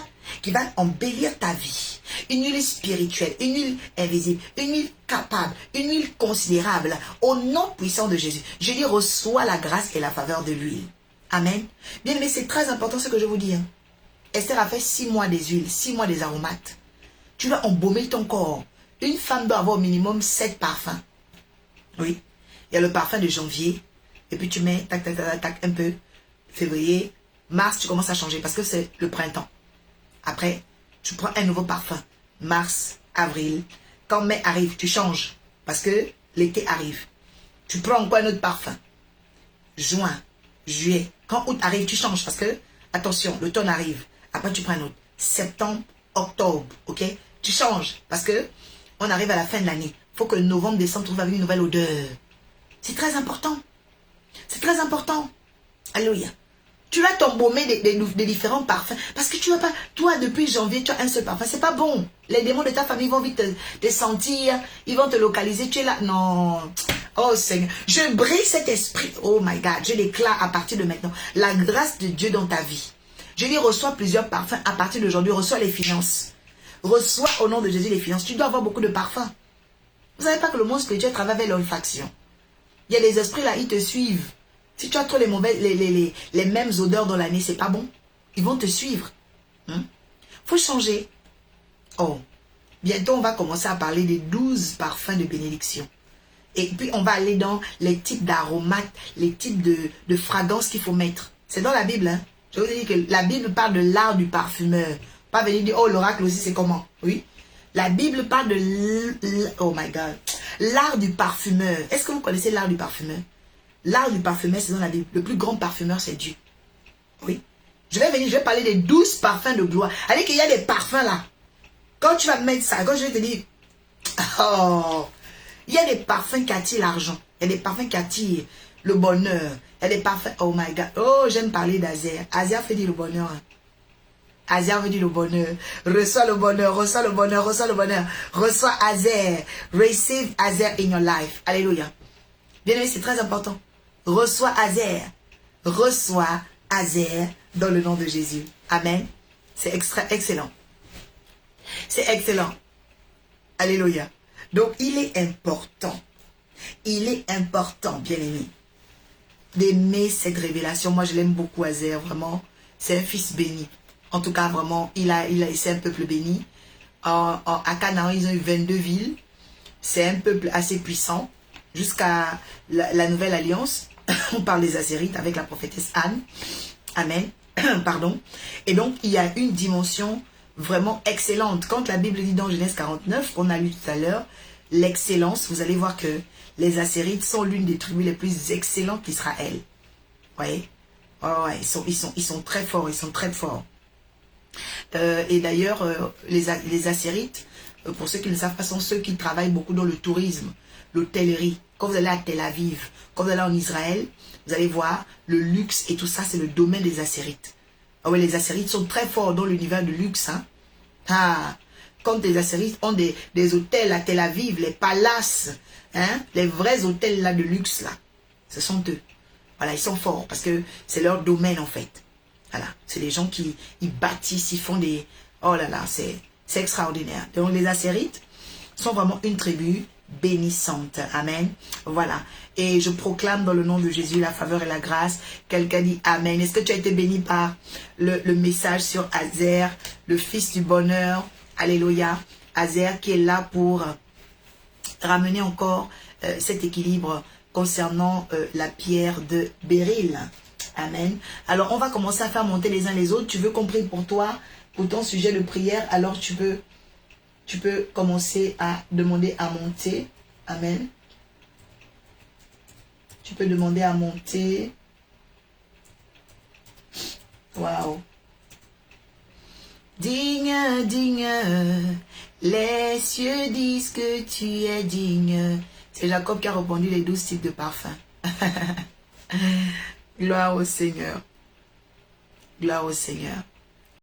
qui va embellir ta vie. Une huile spirituelle, une huile invisible, une huile capable, une huile considérable. Au nom puissant de Jésus. Je dis, reçois la grâce et la faveur de l'huile. Amen. Bien aimé, c'est très important ce que je vous dis. Hein. Esther a fait 6 mois des huiles, 6 mois des aromates. Tu dois embaumer ton corps. Une femme doit avoir au minimum 7 parfums. Oui. Il y a le parfum de janvier. Et puis tu mets, tac, un peu. Février, mars, tu commences à changer parce que c'est le printemps. Après, tu prends un nouveau parfum. Mars, avril. Quand mai arrive, tu changes parce que l'été arrive. Tu prends encore un autre parfum. Juin, juillet. Quand août arrive, tu changes parce que, attention, l'automne arrive. Après, tu prends un autre. Septembre, octobre, ok? Tu changes parce que on arrive à la fin de l'année. Il faut que novembre, décembre trouve avec une nouvelle odeur. C'est très important. C'est très important. Alléluia. Tu vas t'embaumer des différents parfums. Parce que tu vas pas... Toi, depuis janvier, tu as un seul parfum. C'est pas bon. Les démons de ta famille vont vite te sentir. Ils vont te localiser. Tu es là. Non. Oh Seigneur. Je brise cet esprit. Oh my God. Je déclare à partir de maintenant la grâce de Dieu dans ta vie. Je dis, reçois plusieurs parfums. À partir d'aujourd'hui, reçois les finances. Reçois au nom de Jésus les finances. Tu dois avoir beaucoup de parfums. Vous savez pas que le monde spirituel travaille avec l'olfaction. Il y a des esprits là, ils te suivent. Si tu as trop les mêmes odeurs dans l'année, c'est pas bon. Ils vont te suivre. Faut changer. Oh, bientôt on va commencer à parler des 12 parfums de bénédiction. Et puis on va aller dans les types d'aromates, les types de fragrances qu'il faut mettre. C'est dans la Bible. Hein? Je vous ai dit que la Bible parle de l'art du parfumeur. Pas venir dire, oh l'oracle aussi c'est comment. Oui. La Bible parle de... Oh my God. L'art du parfumeur. Est-ce que vous connaissez l'art du parfumeur? L'art du parfumeur, c'est dans la Bible. Le plus grand parfumeur, c'est Dieu. Oui. Je vais parler des 12 parfums de gloire. Allez qu'il y a des parfums là. Quand tu vas mettre ça, quand je vais te dire... Oh, il y a des parfums qui attirent l'argent. Il y a des parfums qui attirent le bonheur. Il y a des parfums... Oh my God. Oh, j'aime parler d'Azer. Azer fait dire le bonheur. Azer veut dire le bonheur. Reçois le bonheur, reçois le bonheur, reçois le bonheur. Reçois Azer. Receive Azer in your life. Alléluia. Bien aimé, c'est très important. Reçois Azer. Reçois Azer dans le nom de Jésus. Amen. C'est excellent. C'est excellent. Alléluia. Donc, il est important. Il est important, bien-aimé, d'aimer cette révélation. Moi, je l'aime beaucoup, Azer, vraiment. C'est un fils béni. En tout cas, vraiment, c'est un peuple béni. À Canaan, ils ont eu 22 villes. C'est un peuple assez puissant. Jusqu'à la nouvelle alliance. On parle des Azérites avec la prophétesse Anne. Amen. Pardon. Et donc, il y a une dimension vraiment excellente. Quand la Bible dit dans Genèse 49, qu'on a lu tout à l'heure, l'excellence, vous allez voir que les Azérites sont l'une des tribus les plus excellentes d'Israël. Vous voyez? Oh, ouais, ils sont très forts, ils sont très forts. Et d'ailleurs, les Azérites, pour ceux qui ne savent pas, sont ceux qui travaillent beaucoup dans le tourisme, l'hôtellerie. Quand vous allez à Tel Aviv, quand vous allez en Israël, vous allez voir le luxe et tout ça, c'est le domaine des Azérites. Ah ouais, les Azérites sont très forts dans l'univers du luxe. Hein? Ah, quand les Azérites ont des hôtels à Tel Aviv, les palaces, hein, les vrais hôtels là de luxe là, ce sont eux. Voilà, ils sont forts parce que c'est leur domaine en fait. Voilà, c'est les gens qui ils bâtissent, ils font des... Oh là là, c'est extraordinaire. Donc les Azérites sont vraiment une tribu bénissante. Amen. Voilà. Et je proclame dans le nom de Jésus la faveur et la grâce. Quelqu'un dit Amen. Est-ce que tu as été béni par le message sur Azer, le fils du bonheur? Alléluia. Azer qui est là pour ramener encore cet équilibre concernant la pierre de Béryl. Amen. Alors, on va commencer à faire monter les uns les autres. Tu veux qu'on prie pour toi, pour ton sujet de prière, alors tu peux commencer à demander à monter. Amen. Tu peux demander à monter. Waouh. Digne, digne, les cieux disent que tu es digne. C'est Jacob qui a répondu les 12 types de parfums. Gloire au Seigneur. Gloire au Seigneur.